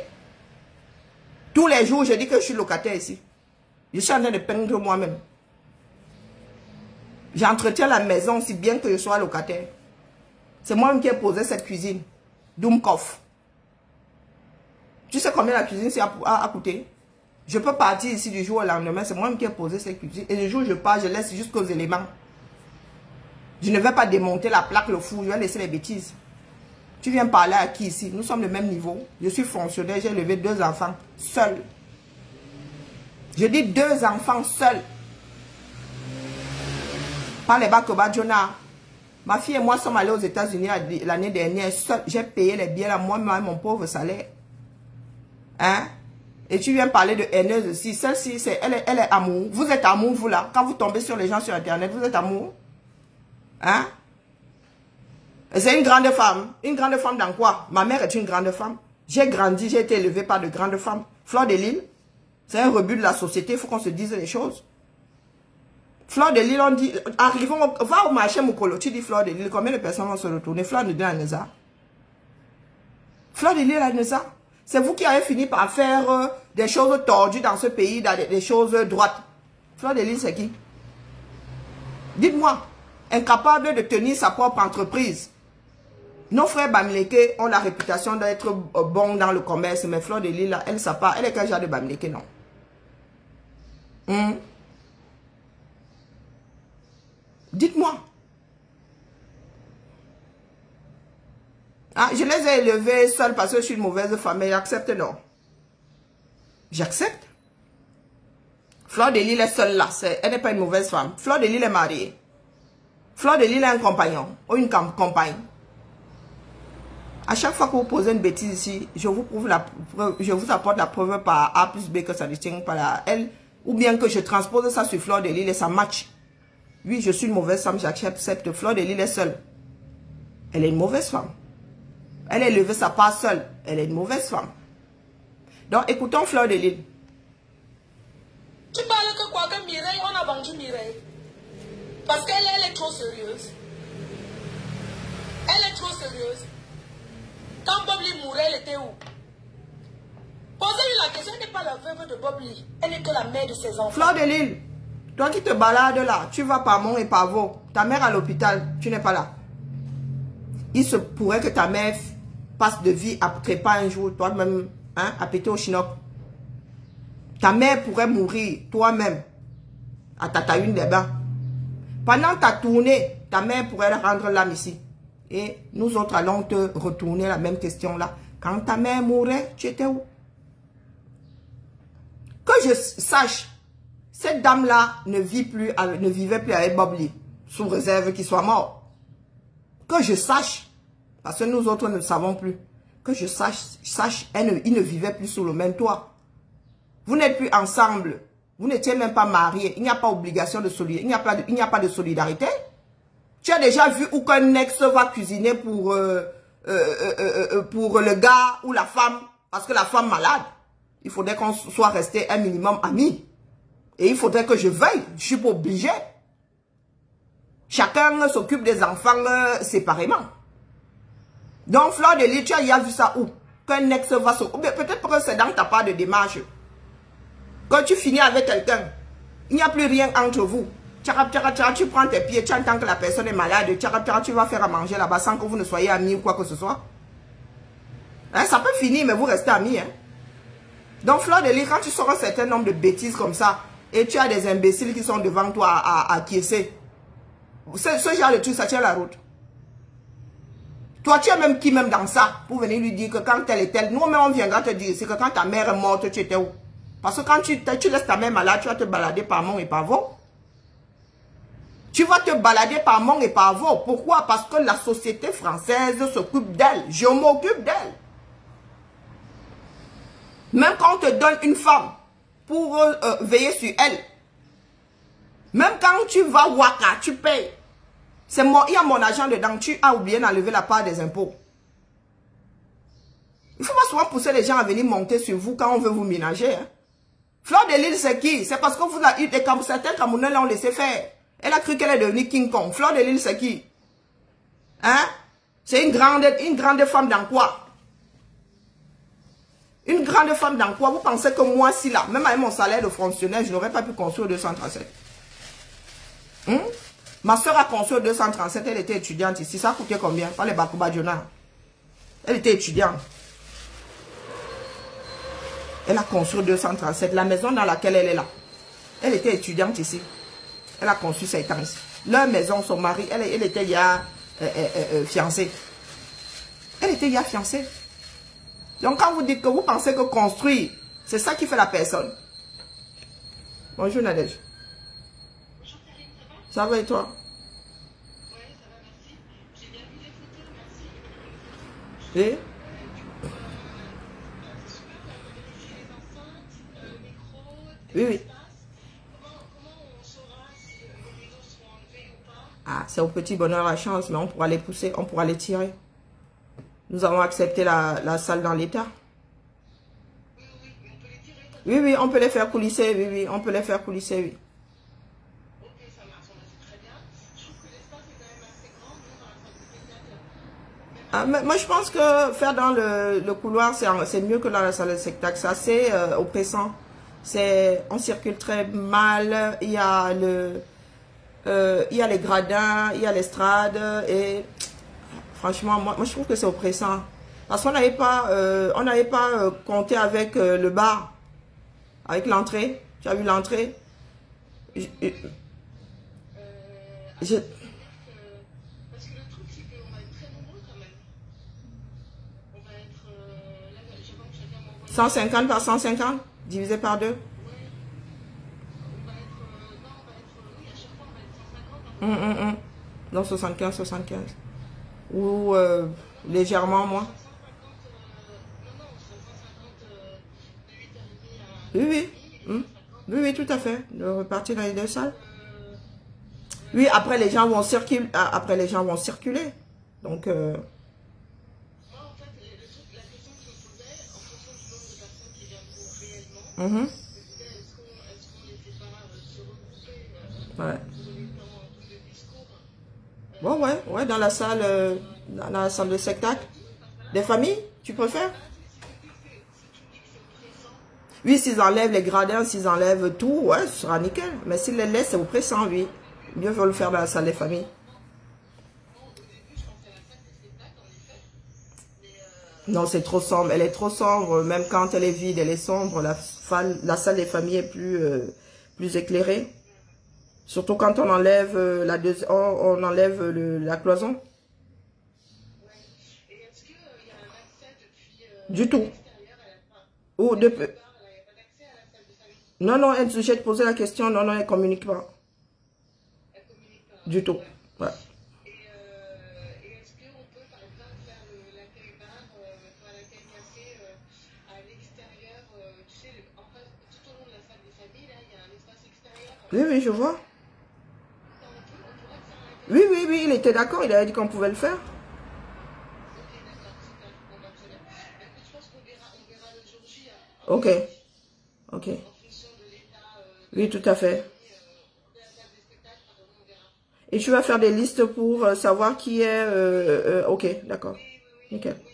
S1: Tous les jours, je dis que je suis locataire ici. Je suis en train de peindre moi-même. J'entretiens la maison si bien que je sois locataire. C'est moi-même qui ai posé cette cuisine. Doumkov. Tu sais combien la cuisine a coûté? Je peux partir ici du jour au lendemain. C'est moi-même qui ai posé cette cuisine. Et le jour où je pars, je laisse jusqu'aux éléments. Je ne vais pas démonter la plaque, le four. Je vais laisser les bêtises. Tu viens parler à qui ici? Nous sommes le même niveau. Je suis fonctionnaire. J'ai élevé 2 enfants seuls. Je dis 2 enfants seuls. Pas les Bakoba Jonah. Ma fille et moi sommes allés aux États-Unis l'année dernière. J'ai payé les billets là, moi-même, mon pauvre salaire. Hein? Et tu viens parler de haineuse aussi. Celle-ci, elle est amour. Vous êtes amour, vous là. Quand vous tombez sur les gens sur Internet, vous êtes amour. Hein? C'est une grande femme. Une grande femme dans quoi? Ma mère est une grande femme. J'ai grandi, j'ai été élevée par de grandes femmes. Fleur de Lille, c'est un rebut de la société. Il faut qu'on se dise les choses. Fleur de Lille, on dit, arrivons, va au marché Moukolo, tu dis Fleur de Lille, combien de personnes vont se retourner? Fleur de Lille à Neza. Fleur de Lille à Neza. C'est vous qui avez fini par faire des choses tordues dans ce pays, des choses droites. Fleur de Lille, c'est qui? Dites-moi, incapable de tenir sa propre entreprise. Nos frères Bamileke ont la réputation d'être bons dans le commerce, mais Fleur de Lille, elle ne sait pas. Elle est quel genre de Bamileke, non? Dites-moi. Ah, je les ai élevés seuls parce que je suis une mauvaise femme, mais j'accepte, non. J'accepte. Fleur de Lille est seule là. Elle n'est pas une mauvaise femme. Fleur de Lille est mariée. Fleur de Lille a un compagnon ou une compagne. À chaque fois que vous posez une bêtise ici, je vous apporte la preuve par A plus B que ça ne tient pas là. Elle, ou bien que je transpose ça sur Fleur de Lille et ça match. Oui, je suis une mauvaise femme, j'accepte. Fleur de Lille est seule. Elle est une mauvaise femme. Elle a élevé sa part seule. Elle est une mauvaise femme. Donc, écoutons Fleur de Lille.
S2: Tu parles que quoi que Mireille, on a vendu Mireille. Parce qu'elle est trop sérieuse. Elle est trop sérieuse. Quand Bob Lee mourait, elle était où? Posez-lui la question, elle n'est pas la veuve de Bob Lee. Elle n'est que la mère de ses enfants.
S1: Fleur de Lille, toi qui te balades là, tu vas par Mont et par Vaux. Ta mère à l'hôpital, tu n'es pas là. Il se pourrait que ta mère passe de vie à trépas un jour, toi-même, hein, à péter au chinook. Ta mère pourrait mourir, toi-même, à Tataïne des Bains. Pendant ta tournée, ta mère pourrait rendre l'âme ici. Et nous autres allons te retourner la même question là. Quand ta mère mourait, tu étais où? Que je sache, cette dame-là ne vivait plus avec Bob Lee, sous réserve qu'il soit mort. Que je sache, parce que nous autres ne le savons plus. Que je sache, il ne vivait plus sous le même toit. Vous n'êtes plus ensemble. Vous n'étiez même pas mariés. Il n'y a pas obligation de solidarité. Il n'y a pas de solidarité. Tu as déjà vu où qu'un ex va cuisiner pour le gars ou la femme, parce que la femme malade. Il faudrait qu'on soit resté un minimum amis. Et il faudrait que je veille. Je suis pas obligé. Chacun s'occupe des enfants séparément. Donc, Fleur de Lille, tu as vu ça où? Qu'un ex va s'occuper. Peut-être que c'est dans ta part de démarche. Quand tu finis avec quelqu'un, il n'y a plus rien entre vous. Tu prends tes pieds, tu entends que la personne est malade, tu vas faire à manger là-bas sans que vous ne soyez amis ou quoi que ce soit. Hein, ça peut finir, mais vous restez amis. Hein. Donc, Fleur de Lille, quand tu sors un certain nombre de bêtises comme ça, et tu as des imbéciles qui sont devant toi à acquiescer, ce genre de truc, ça tient la route. Toi, tu es même qui même dans ça, pour venir lui dire que quand telle et telle, nous-mêmes on viendra te dire, c'est que quand ta mère est morte, tu étais où? Parce que quand tu laisses ta mère malade, tu vas te balader par Mont et par Vaux. Tu vas te balader par Mont et par Vaux. Pourquoi? Parce que la société française s'occupe d'elle. Je m'occupe d'elle. Même quand on te donne une femme pour veiller sur elle, Même quand tu vas Waka, tu payes. C'est moi, il y a mon argent dedans. Tu as oublié d'enlever la part des impôts. Il ne faut pas souvent pousser les gens à venir monter sur vous quand on veut vous ménager. Hein. Fleur de Lille, c'est qui? C'est parce que vous avez eu des certains Camerounais l'ont laissé faire. Elle a cru qu'elle est devenue King Kong. Fleur de Lille, c'est qui? Hein? C'est une grande femme dans quoi? Une grande femme dans quoi? Vous pensez que moi, si là, même avec mon salaire de fonctionnaire, je n'aurais pas pu construire 237. Ma soeur a construit 237, elle était étudiante ici. Ça a coûté combien? Pas les Bakubadjona. Elle était étudiante. Elle a construit 237. La maison dans laquelle elle est là. Elle était étudiante ici. Elle a construit 7 ans ici. Leur maison, son mari, elle était ya fiancée. Elle était ya fiancée. Donc quand vous dites que vous pensez que construire, c'est ça qui fait la personne. Bonjour Nadège.
S3: Bonjour Karine,
S1: Ça va et toi?
S3: Oui, ça va, merci. J'ai bien vu les photos, merci.
S1: Et?
S3: C'est super, on va vérifier les enceintes, le micro,
S1: Oui, oui.
S3: l'espace. Comment on saura si les rideaux seront enlevés ou pas?
S1: Ah, c'est au petit bonheur la chance, mais on pourra les pousser, on pourra les tirer. Nous avons accepté la salle dans l'état.
S3: Oui, mais on peut les tirer.
S1: Oui, oui, on peut les faire coulisser, oui, on peut les faire coulisser, oui.
S3: Ok, ça marche, c'est très bien. Je trouve que l'espace est quand même assez grand, même dans la salle de spectacle.
S1: Ah, mais moi, je pense que faire dans le couloir, c'est mieux que dans la salle de spectacle. C'est assez oppressant. On circule très mal. Il y a les gradins, il y a l'estrade. Et franchement, moi, je trouve que c'est oppressant. Parce qu'on n'avait pas, compté avec le bar, avec l'entrée. Tu as vu l'entrée?
S3: Parce que le truc, c'est qu'on va être très nombreux quand même. On va être, là, je vois que chacun m'envoie.
S1: 150 par 150, divisé par 2.
S3: Ouais. On va être, oui, à chaque fois, on va être 150.
S1: Donc 75. Ou légèrement moins.
S3: 150, non, on serait 150 de 8h30 à...
S1: Oui. Oui, tout à fait. De repartir dans les deux salles. Oui, après les gens vont circuler. Donc,
S3: Moi, en fait, la question que je me posais, en fonction du nombre de personnes qui viendront réellement, je me disais, est-ce qu'on ne les fait pas se regrouper
S1: ouais.
S3: pour donner le temps un peu de discours
S1: Bon, ouais, dans la salle de spectacle. Des familles, tu préfères? Oui, s'ils enlèvent les gradins, s'ils enlèvent tout, ouais, ce sera nickel. Mais s'ils les laissent, c'est oppressant, oui. Mieux vaut le faire dans la salle des familles. Non, c'est trop sombre. Elle est trop sombre. Même quand elle est vide, elle est sombre. La salle des familles est plus éclairée. Surtout quand on enlève on enlève la cloison.
S3: Et est-ce qu'il y a un accès depuis
S1: du tout.
S3: l'extérieur?
S1: Ou
S3: Il n'y a pas d'accès à la salle de famille?
S1: Non, elle j'ai posé la question. Non, elle ne communique pas.
S3: Elle communique pas.
S1: Du tout. Ouais.
S3: Et est-ce qu'on peut, par exemple, faire l'accueil bar, l'accueil café à l'extérieur, tu sais, en fait, tout au long de la salle des familles, là, il y a un espace extérieur.
S1: Oui, je vois.
S3: On pourrait faire l'accueil.
S1: Oui, il était d'accord. Il avait dit qu'on pouvait le faire.
S3: Ok, d'accord, super. Bon, bah, très bien. Écoute, je pense qu'on verra le jour J.
S1: Ok.
S3: En fonction de l'état.
S1: Oui, tout à fait.
S3: De la salle des spectacles, pardon, on verra.
S1: Et tu vas faire des listes pour savoir qui est... ok, d'accord. Nickel.
S3: Oui.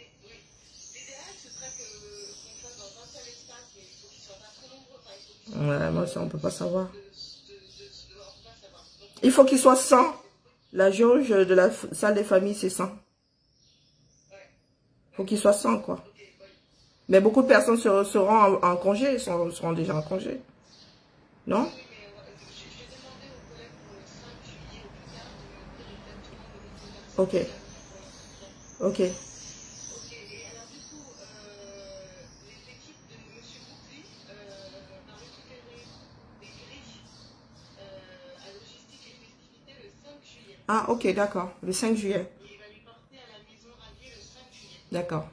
S3: L'idéal, ce serait qu'on fasse dans un seul espace, mais il faut qu'ils ne soient pas trop nombreux. Enfin, il faut qu'ils soient
S1: Ouais, moi, ça, on peut pas savoir.
S3: on peut pas savoir. Donc,
S1: Il faut qu'il soit 100. La jauge de la salle des familles, c'est 100. Il faut qu'il soit 100, quoi. Mais beaucoup de personnes seront en congé, seront déjà en congé. Non?
S3: oui, mais je vais demander aux collègues pour le 5 juillet au plus tard de me dire exactement le nombre de personnes.
S1: Ok.
S3: Ok, et alors du coup, les équipes de M. Boukli va récupérer des grilles à logistique et festivité le 5 juillet.
S1: Ah, ok, d'accord. Le 5 juillet.
S3: Et il va lui porter à la maison radiée le 5 juillet.
S1: D'accord.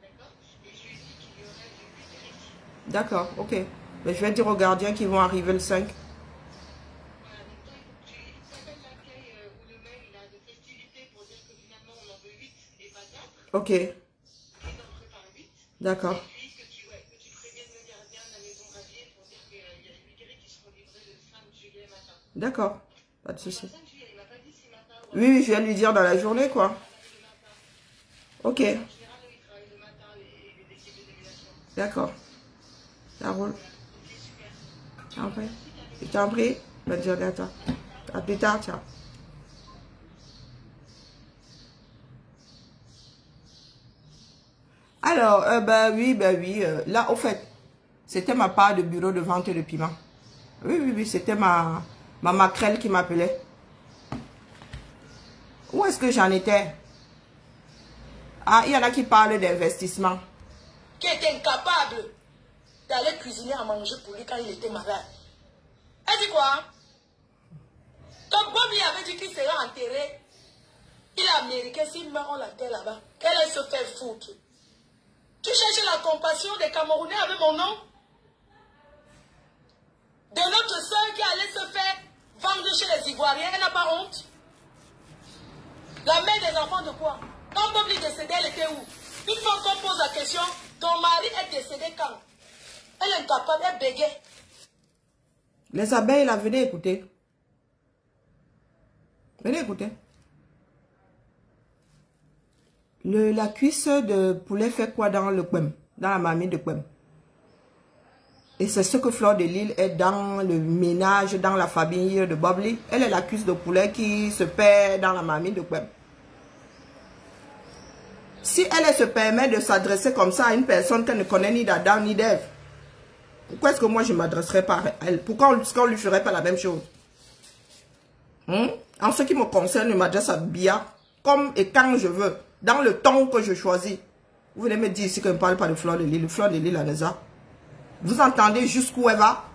S3: D'accord? Et je lui ai dit qu'il y aurait du 8 grilles.
S1: D'accord, ok. Mais je vais dire aux gardiens qu'ils vont arriver le 5. Ok.
S3: Et d'en préparer 8.
S1: D'accord.
S3: Et puis que tu préviennes le gardien de la maison radiée pour dire qu'il y a les 8 grilles qui seront livrées le 5 juillet matin.
S1: D'accord. Pas de souci.
S3: Le 5 juillet, il m'a pas dit si matin ou
S1: Oui, je viens de lui dire dans la journée, quoi.
S3: le matin.
S1: Ok.
S3: En général, eux, ils travaillent le matin, l'équipe de démêlation.
S1: D'accord. Ça roule.
S3: Ok, super.
S1: T'en prie. Je t'en prie. Bonne journée à toi. À plus tard, ciao. Alors, oui. Là, au fait, c'était ma part de bureau de vente de piment. Oui, c'était ma maquerelle qui m'appelait. Où est-ce que j'en étais? Ah, il y en a qui parlent d'investissement.
S2: Qui était incapable d'aller cuisiner à manger pour lui quand il était malade. Elle dit quoi? Quand Bob lui avait dit qu'il serait enterré, il est américain, s'il meurt, on l'enterre là-bas. Qu'elle se fait foutre. Tu cherches la compassion des Camerounais avec mon nom? De notre soeur qui allait se faire vendre chez les Ivoiriens, elle n'a pas honte? La mère des enfants de quoi? Quand Bob lui décédé, elle était où? Une fois qu'on pose la question, ton mari est décédé quand? Elle est incapable, elle bégait.
S1: Les abeilles, là, venez écouter. Venez écouter. La cuisse de poulet fait quoi dans le quem? Dans la marmite de quem? Et c'est ce que Fleur de Lille est dans le ménage, dans la famille de Bobli. Elle est la cuisse de poulet qui se perd dans la marmite de quem. Si elle se permet de s'adresser comme ça à une personne qu'elle ne connaît ni d'Adam ni d'Ève, pourquoi est-ce que moi je ne m'adresserais pas à elle? Pourquoi on ne lui ferait pas la même chose? En ce qui me concerne, je m'adresse à Bia comme et quand je veux, dans le temps que je choisis. Vous venez me dire ici que je ne parle pas de Fleur de Lille. Fleur de Lille, Anessa. Vous entendez jusqu'où elle va?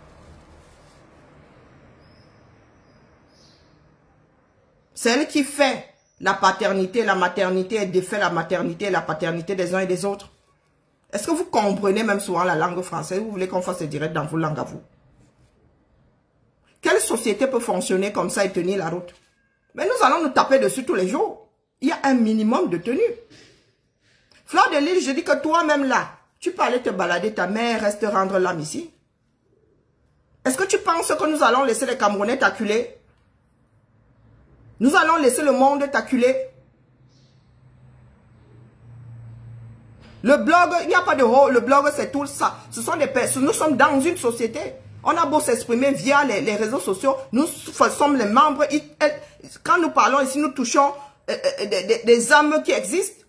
S1: C'est elle qui fait la paternité, la maternité, elle défait la maternité et la paternité des uns et des autres. Est-ce que vous comprenez même souvent la langue française? Vous voulez qu'on fasse direct dans vos langues à vous? Quelle société peut fonctionner comme ça et tenir la route? Mais nous allons nous taper dessus tous les jours. Il y a un minimum de tenue. Fleur de Lille, je dis que toi-même là, tu peux aller te balader, ta mère reste rendre l'âme ici. Est-ce que tu penses que nous allons laisser les Camerounais t'acculer? Nous allons laisser le monde t'acculer? Le blog, il n'y a pas de haut, le blog c'est tout ça. Ce sont des personnes, nous sommes dans une société. On a beau s'exprimer via les réseaux sociaux, nous sommes les membres. Quand nous parlons ici, nous touchons des âmes qui existent.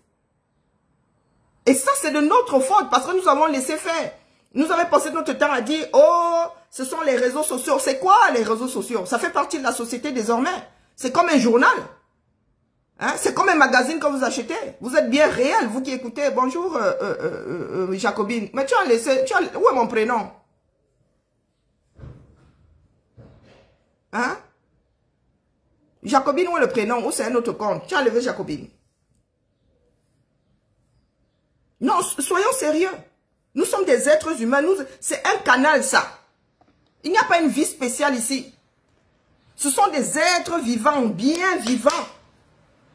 S1: Et ça, c'est de notre faute parce que nous avons laissé faire. Nous avons passé notre temps à dire, oh, ce sont les réseaux sociaux. C'est quoi les réseaux sociaux? Ça fait partie de la société désormais. C'est comme un journal. Hein? C'est comme un magazine que vous achetez. Vous êtes bien réel, vous qui écoutez. Bonjour, Jacobine. Mais tu as laissé, où est mon prénom? Hein? Jacobine, où est le prénom? Où c'est un autre compte? Tu as levé Jacobine. Non, soyons sérieux. Nous sommes des êtres humains. C'est un canal, ça. Il n'y a pas une vie spéciale ici. Ce sont des êtres vivants, bien vivants,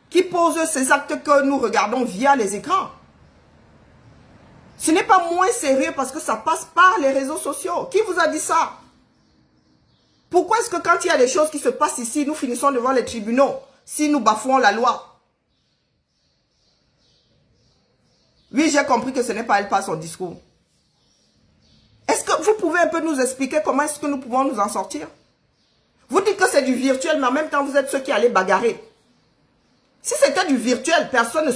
S1: qui posent ces actes que nous regardons via les écrans. Ce n'est pas moins sérieux parce que ça passe par les réseaux sociaux. Qui vous a dit ça? Pourquoi est-ce que quand il y a des choses qui se passent ici, nous finissons devant les tribunaux si nous bafouons la loi? Oui, j'ai compris que ce n'est pas elle par son discours. Est-ce que vous pouvez un peu nous expliquer comment est-ce que nous pouvons nous en sortir? Vous dites que c'est du virtuel, mais en même temps, vous êtes ceux qui allaient bagarrer. Si c'était du virtuel, personne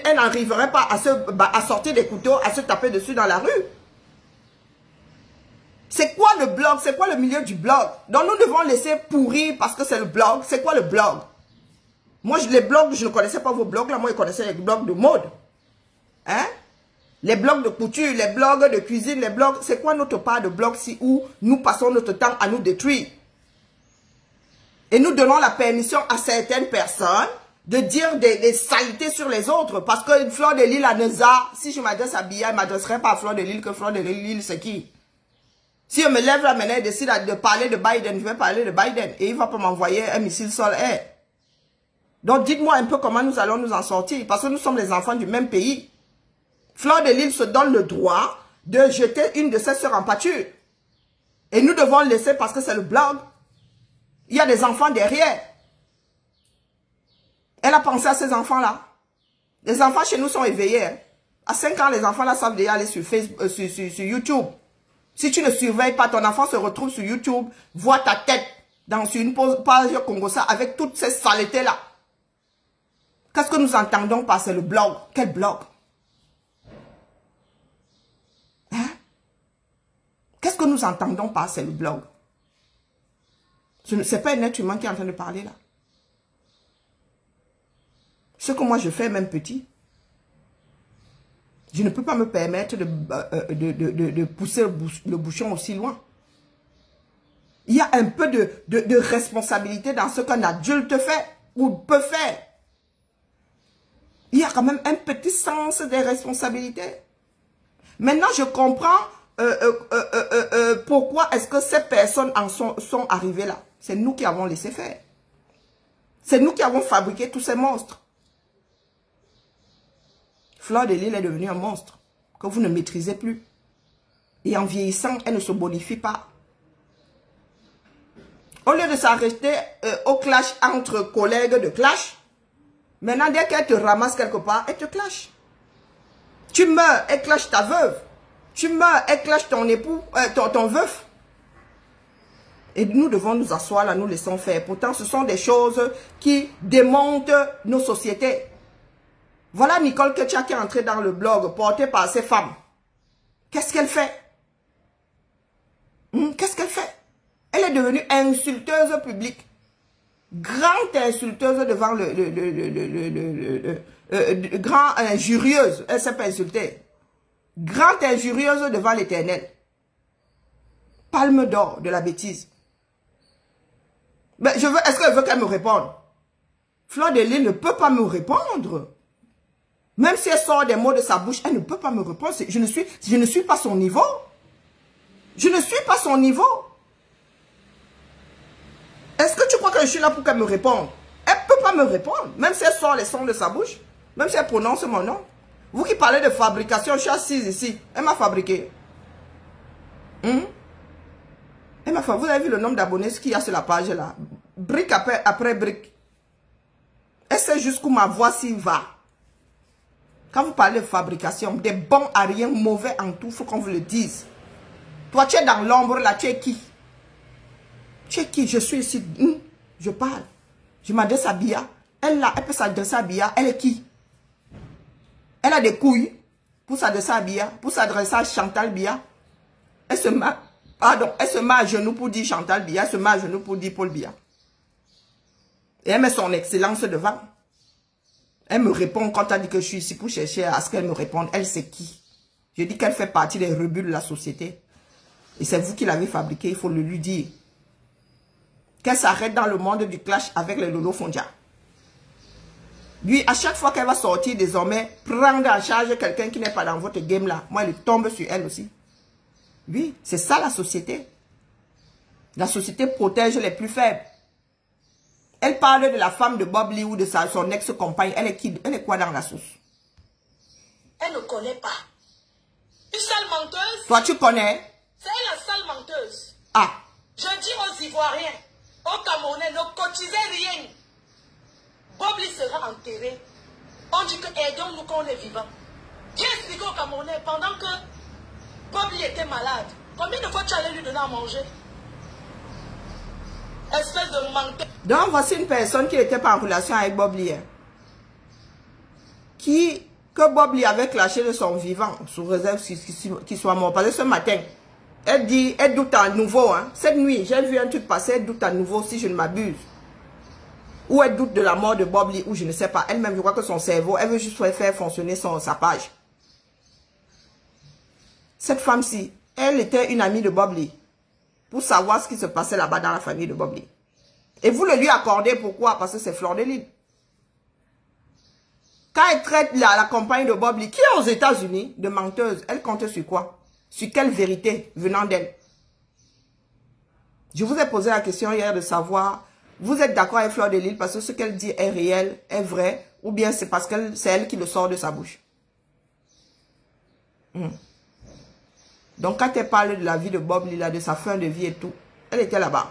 S1: elle n'arriverait pas à sortir des couteaux, à se taper dessus dans la rue. C'est quoi le blog? C'est quoi le milieu du blog? Donc nous devons laisser pourrir parce que c'est le blog. C'est quoi le blog? Moi, les blogs, je ne connaissais pas vos blogs. Là, moi, je connaissais les blogs de mode. Hein? Les blogs de couture, les blogs de cuisine, les blogs. C'est quoi notre part de blog si où nous passons notre temps à nous détruire? Et nous donnons la permission à certaines personnes de dire des saletés sur les autres. Parce que Fleur de Lille à Neza, si je m'adresse à Bia, je ne m'adresserai pas à Fleur de Lille, que Fleur de Lille, c'est qui? Si je me lève là maintenant et décide de parler de Biden, je vais parler de Biden. Et il ne va pas m'envoyer un missile sol-air. Donc, dites-moi un peu comment nous allons nous en sortir. Parce que nous sommes les enfants du même pays. Fleur de Lys se donne le droit de jeter une de ses sœurs en pâture. Et nous devons le laisser parce que c'est le blog. Il y a des enfants derrière. Elle a pensé à ces enfants-là. Les enfants chez nous sont éveillés. Hein. À 5 ans, les enfants là savent déjà aller sur Facebook, sur YouTube. Si tu ne surveilles pas, ton enfant se retrouve sur YouTube, voit ta tête sur une page Congosa avec toutes ces saletés-là. Qu'est-ce que nous entendons par c'est le blog? Quel blog? Hein? Qu'est-ce que nous entendons par c'est le blog? Ce n'est pas un être humain qui est en train de parler là. Ce que moi je fais même petit, je ne peux pas me permettre de pousser le bouchon aussi loin. Il y a un peu de responsabilité dans ce qu'un adulte fait ou peut faire. Il y a quand même un petit sens des responsabilités. Maintenant, je comprends pourquoi est-ce que ces personnes sont arrivées là. C'est nous qui avons laissé faire. C'est nous qui avons fabriqué tous ces monstres. Fleur de Lys est devenue un monstre que vous ne maîtrisez plus. Et en vieillissant, elle ne se bonifie pas. Au lieu de s'arrêter au clash entre collègues de clash, maintenant, dès qu'elle te ramasse quelque part, elle te clash. Tu meurs, elle clash ta veuve. Tu meurs, elle clash ton époux, ton veuf. Et nous devons nous asseoir là, nous laissons faire. Pourtant, ce sont des choses qui démontent nos sociétés. Voilà Nicole Ketcha qui est entrée dans le blog porté par ces femmes. Qu'est-ce qu'elle fait? Qu'est-ce qu'elle fait? Elle est devenue insulteuse publique. Grande insulteuse devant grand injurieuse. Elle ne s'est pas insultée. Grande injurieuse devant l'Éternel. Palme d'or de la bêtise. Mais est-ce qu'elle veut qu'elle me réponde? Fleur de Lys ne peut pas me répondre. Même si elle sort des mots de sa bouche, elle ne peut pas me répondre. Je ne suis pas son niveau. Je ne suis pas son niveau. Est-ce que tu crois que je suis là pour qu'elle me réponde? Elle ne peut pas me répondre. Même si elle sort les sons de sa bouche. Même si elle prononce mon nom. Vous qui parlez de fabrication, je suis assise ici. Elle m'a fabriqué. Elle m'a fait. Vous avez vu le nombre d'abonnés qu'il y a sur la page là. Brique après brique. Elle sait jusqu'où ma voix s'y va. Quand vous parlez de fabrication, des bons à rien, mauvais en tout, il faut qu'on vous le dise. Toi, tu es dans l'ombre là, tu es qui? Tu es qui? Je suis ici, je parle. Je m'adresse à Bia. Elle là, elle peut s'adresser à Bia. Elle est qui? Elle a des couilles pour s'adresser à Bia, pour s'adresser à Chantal Bia. Elle se met, elle se met à genoux pour dire Chantal Bia, elle se met à genoux pour dire Paul Bia. Et elle met son excellence devant. Elle me répond quand elle dit que je suis ici pour chercher à ce qu'elle me réponde. Elle sait qui? Je dis qu'elle fait partie des rebuts de la société. Et c'est vous qui l'avez fabriquée, il faut le lui dire. Qu'elle s'arrête dans le monde du clash avec les Lolo Fondia. Lui, à chaque fois qu'elle va sortir désormais, prendre en charge quelqu'un qui n'est pas dans votre game là. Moi, elle tombe sur elle aussi. Oui, c'est ça la société. La société protège les plus faibles. Elle parle de la femme de Bob Lee ou de son ex-compagne. Elle est qui? Elle est quoi dans la sauce?
S2: Elle ne connaît pas. Une sale menteuse.
S1: Toi, tu connais?
S2: C'est elle la sale menteuse.
S1: Ah.
S2: Je dis aux Ivoiriens, aux Camerounais, ne cotisez rien. Bob Lee sera enterré. On dit que aidons-nous quand on est vivant. J'ai expliqué aux Camerounais pendant que Bob Lee était malade. Combien de fois tu allais lui donner à manger? Espèce de menteur. Donc
S1: voici une personne qui n'était pas en relation avec Bob Lee. Que Bob Lee avait clashé de son vivant, sous réserve qu'il soit mort. Parce que ce matin, elle dit, elle doute à nouveau. Hein. Cette nuit, j'ai vu un truc passer, elle doute à nouveau si je ne m'abuse. Ou elle doute de la mort de Bob Lee, ou je ne sais pas. Elle-même, je crois que son cerveau, elle veut juste faire fonctionner sa page. Cette femme-ci, elle était une amie de Bob Lee. Pour savoir ce qui se passait là-bas dans la famille de Bob Lee. Et vous le lui accordez, pourquoi? Parce que c'est Fleur de Lys. Quand elle traite la compagne de Bob Lee, qui est aux États-Unis, de menteuse, elle compte sur quoi? Sur quelle vérité venant d'elle? Je vous ai posé la question hier de savoir Vous êtes d'accord avec Fleur de Lys parce que ce qu'elle dit est réel, est vrai, ou bien c'est parce que c'est elle qui le sort de sa bouche. Donc quand elle parle de la vie de Bob Lila, de sa fin de vie et tout, elle était là-bas.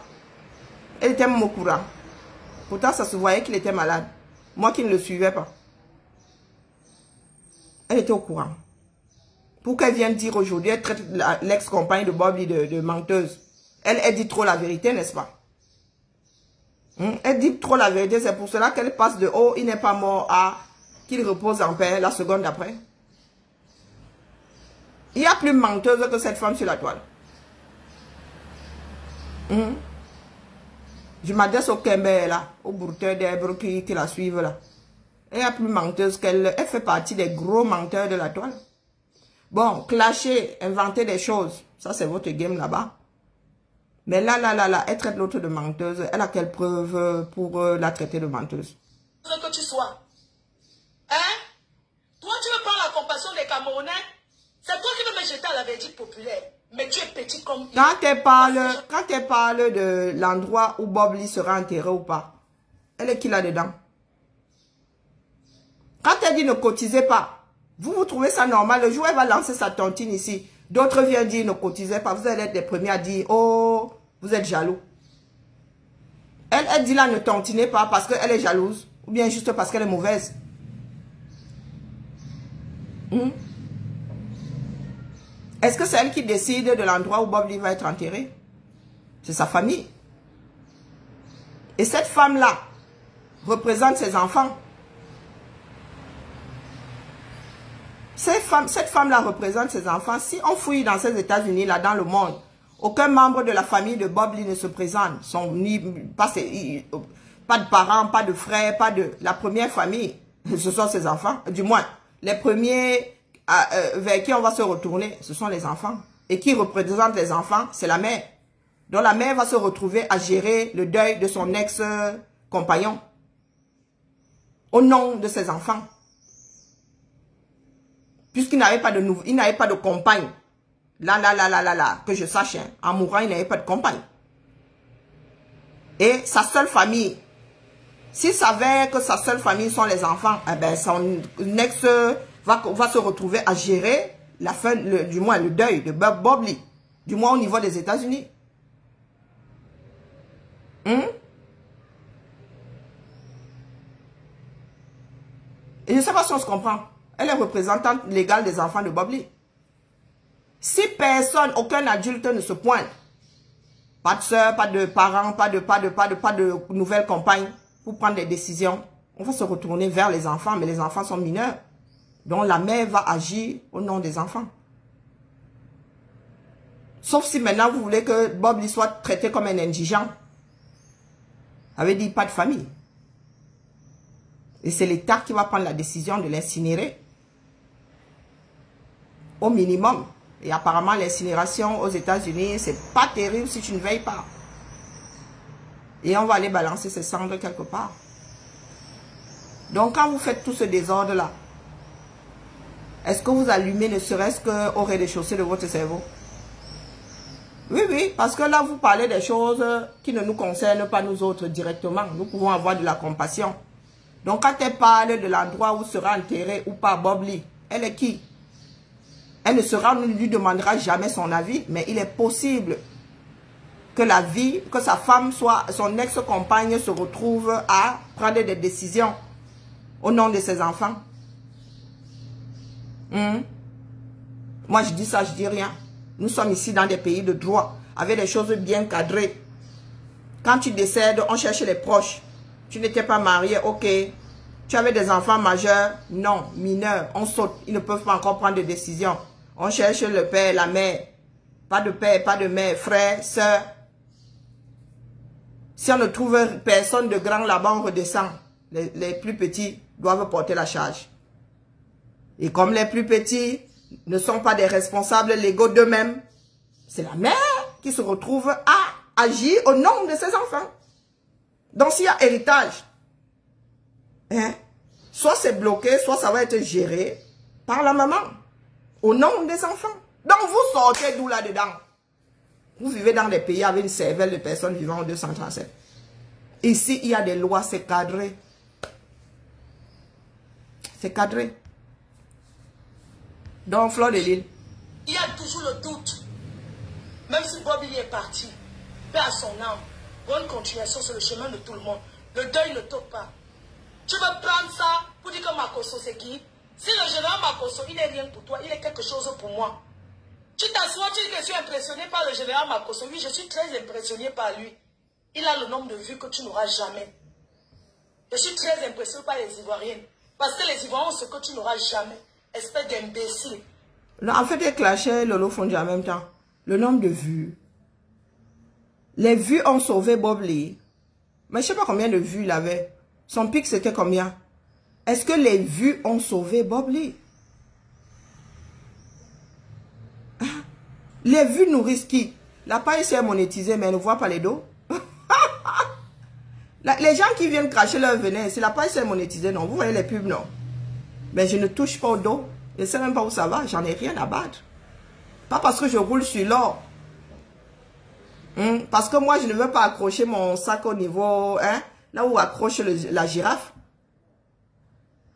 S1: Elle était même au courant. Pourtant ça se voyait qu'il était malade. Moi qui ne le suivais pas. Elle était au courant. Pour qu'elle vienne dire aujourd'hui, elle traite l'ex-compagne de Bob Lila de menteuse. Elle dit trop la vérité, n'est-ce pas? Elle dit trop la vérité, c'est pour cela qu'elle passe de « Oh, il n'est pas mort » à « qu'il repose en paix » la seconde d'après. Il y a plus menteuse que cette femme sur la toile. Je m'adresse au Kembe là, au brouteur d'Èbre qui la suivent là. Il y a plus menteuse qu'elle. Elle fait partie des gros menteurs de la toile. Bon, clasher, inventer des choses, ça c'est votre game là-bas. Mais là, elle traite l'autre de menteuse. Elle a quelle preuve pour la traiter de menteuse?
S2: Que tu sois. Hein? Toi, tu veux prendre la compassion des Camerounais? C'est toi qui veux me jeter à la verdict populaire. Mais tu es petit comme...
S1: Quand elle parle de l'endroit où Bob Lys sera enterré ou pas, elle est qui là-dedans? Quand elle dit ne cotisez pas, vous trouvez ça normal? Le jour où elle va lancer sa tontine ici, d'autres viennent dire ne cotisez pas. Vous allez être les premiers à dire, oh, vous êtes jaloux. Elle dit là ne tontinez pas parce qu'elle est jalouse. Ou bien juste parce qu'elle est mauvaise. Est-ce que c'est elle qui décide de l'endroit où Bob Lys va être enterré? C'est sa famille. Et cette femme-là représente ses enfants. Cette femme-là représente ses enfants. Si on fouille dans ces États-Unis, là, dans le monde, aucun membre de la famille de Bob Lys ne se présente. Pas de parents, pas de frères, pas de... La première famille, ce sont ses enfants. Du moins, les premiers vers qui on va se retourner, ce sont les enfants. Et qui représente les enfants, c'est la mère. Donc la mère va se retrouver à gérer le deuil de son ex-compagnon. Au nom de ses enfants. Puisqu'il n'avait pas de compagne. Là, que je sache, hein, en mourant, il n'avait pas de compagne. Et sa seule famille, s'il savait que sa seule famille sont les enfants, eh ben, son ex va se retrouver à gérer la fin, du moins le deuil de Bob Lys. Du moins au niveau des États-Unis. Et je ne sais pas si on se comprend. Elle est représentante légale des enfants de Bob Lys. Si personne, aucun adulte ne se pointe, pas de soeur, pas de parents, pas de nouvelles compagnes pour prendre des décisions, on va se retourner vers les enfants, mais les enfants sont mineurs. Donc la mère va agir au nom des enfants. Sauf si maintenant vous voulez que Bob Lys soit traité comme un indigent. Ça veut dire pas de famille. Et c'est l'État qui va prendre la décision de l'incinérer. Au minimum. Et apparemment, l'incinération aux États-Unis, c'est pas terrible si tu ne veilles pas. Et on va aller balancer ces cendres quelque part. Donc, quand vous faites tout ce désordre-là, est-ce que vous allumez ne serait-ce qu'au rez-de-chaussée de votre cerveau? Oui, parce que là, vous parlez des choses qui ne nous concernent pas nous autres directement. Nous pouvons avoir de la compassion. Donc, quand elle parle de l'endroit où sera enterré ou pas Bob Lys, elle est qui? Elle ne lui demandera jamais son avis, mais il est possible que que sa femme son ex-compagne se retrouve à prendre des décisions au nom de ses enfants. Moi, je dis ça, je dis rien. Nous sommes ici dans des pays de droit, avec des choses bien cadrées. Quand tu décèdes, on cherche les proches. Tu n'étais pas marié, ok. Tu avais des enfants majeurs, non, mineurs, on saute. Ils ne peuvent pas encore prendre de décisions. On cherche le père, la mère. Pas de père, pas de mère, frère, soeur. Si on ne trouve personne de grand là-bas, on redescend. Les plus petits doivent porter la charge. Et comme les plus petits ne sont pas des responsables légaux d'eux-mêmes, c'est la mère qui se retrouve à agir au nom de ses enfants. Donc s'il y a héritage, soit c'est bloqué, soit ça va être géré par la maman. Au nom des enfants. Donc vous sortez d'où là-dedans? Vous vivez dans des pays avec une cervelle de personnes vivant en 237. Ici, il y a des lois, c'est cadré. C'est cadré. Donc, Fleur de Lille.
S2: Il y a toujours le doute. Même si Bob il est parti, paix à son âme. Bonne continuation sur le chemin de tout le monde. Le deuil ne toque pas. Tu veux prendre ça pour dire que Makosso c'est qui? Si le général Makosso, il n'est rien pour toi, il est quelque chose pour moi. Tu t'assois, tu dis que je suis impressionné par le général Makosso. Oui, je suis très impressionné par lui. Il a le nombre de vues que tu n'auras jamais. Je suis très impressionné par les Ivoiriennes. Parce que les Ivoiriens ont ce que tu n'auras jamais. Espèce d'imbécile.
S1: En fait, elle clashait Lolo Fondia en même temps. Le nombre de vues. Les vues ont sauvé Bob Lee. Mais je ne sais pas combien de vues il avait. Son pic, c'était combien? Est-ce que les vues ont sauvé Bob Lee? Les vues nourrissent qui? La page s'est monétisée, mais elle ne voit pas les dos. Les gens qui viennent cracher leur venin, si la page s'est monétisée, non. Vous voyez les pubs, non. Mais je ne touche pas au dos. Je ne sais même pas où ça va. J'en ai rien à battre. Pas parce que je roule sur l'or. Parce que moi, je ne veux pas accrocher mon sac au niveau, là où accroche la girafe.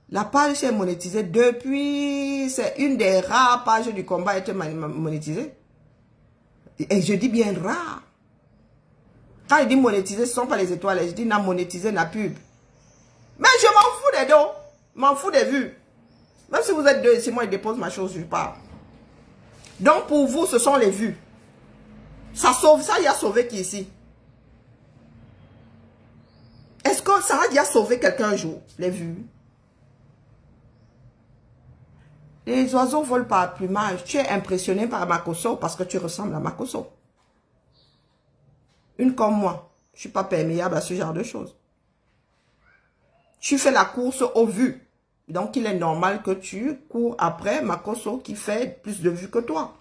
S1: La page s'est monétisée depuis... C'est une des rares pages du combat a été monétisée. Et je dis bien rare. Quand je dis monétiser, ce ne sont pas les étoiles. Je dis non, monétiser la pub. Mais je m'en fous des dos. Je m'en fous des vues. Même si vous êtes deux, si moi je dépose ma chose, je pars. Donc pour vous, ce sont les vues. Ça sauve, ça y a sauvé qui ici? Est-ce que ça a déjà sauvé quelqu'un un jour? Les vues. Les oiseaux volent par plumage. Tu es impressionné par Makosso parce que tu ressembles à Makosso. Une comme moi, je ne suis pas perméable à ce genre de choses. Tu fais la course aux vues. Donc, il est normal que tu cours après Makosso qui fait plus de vues que toi.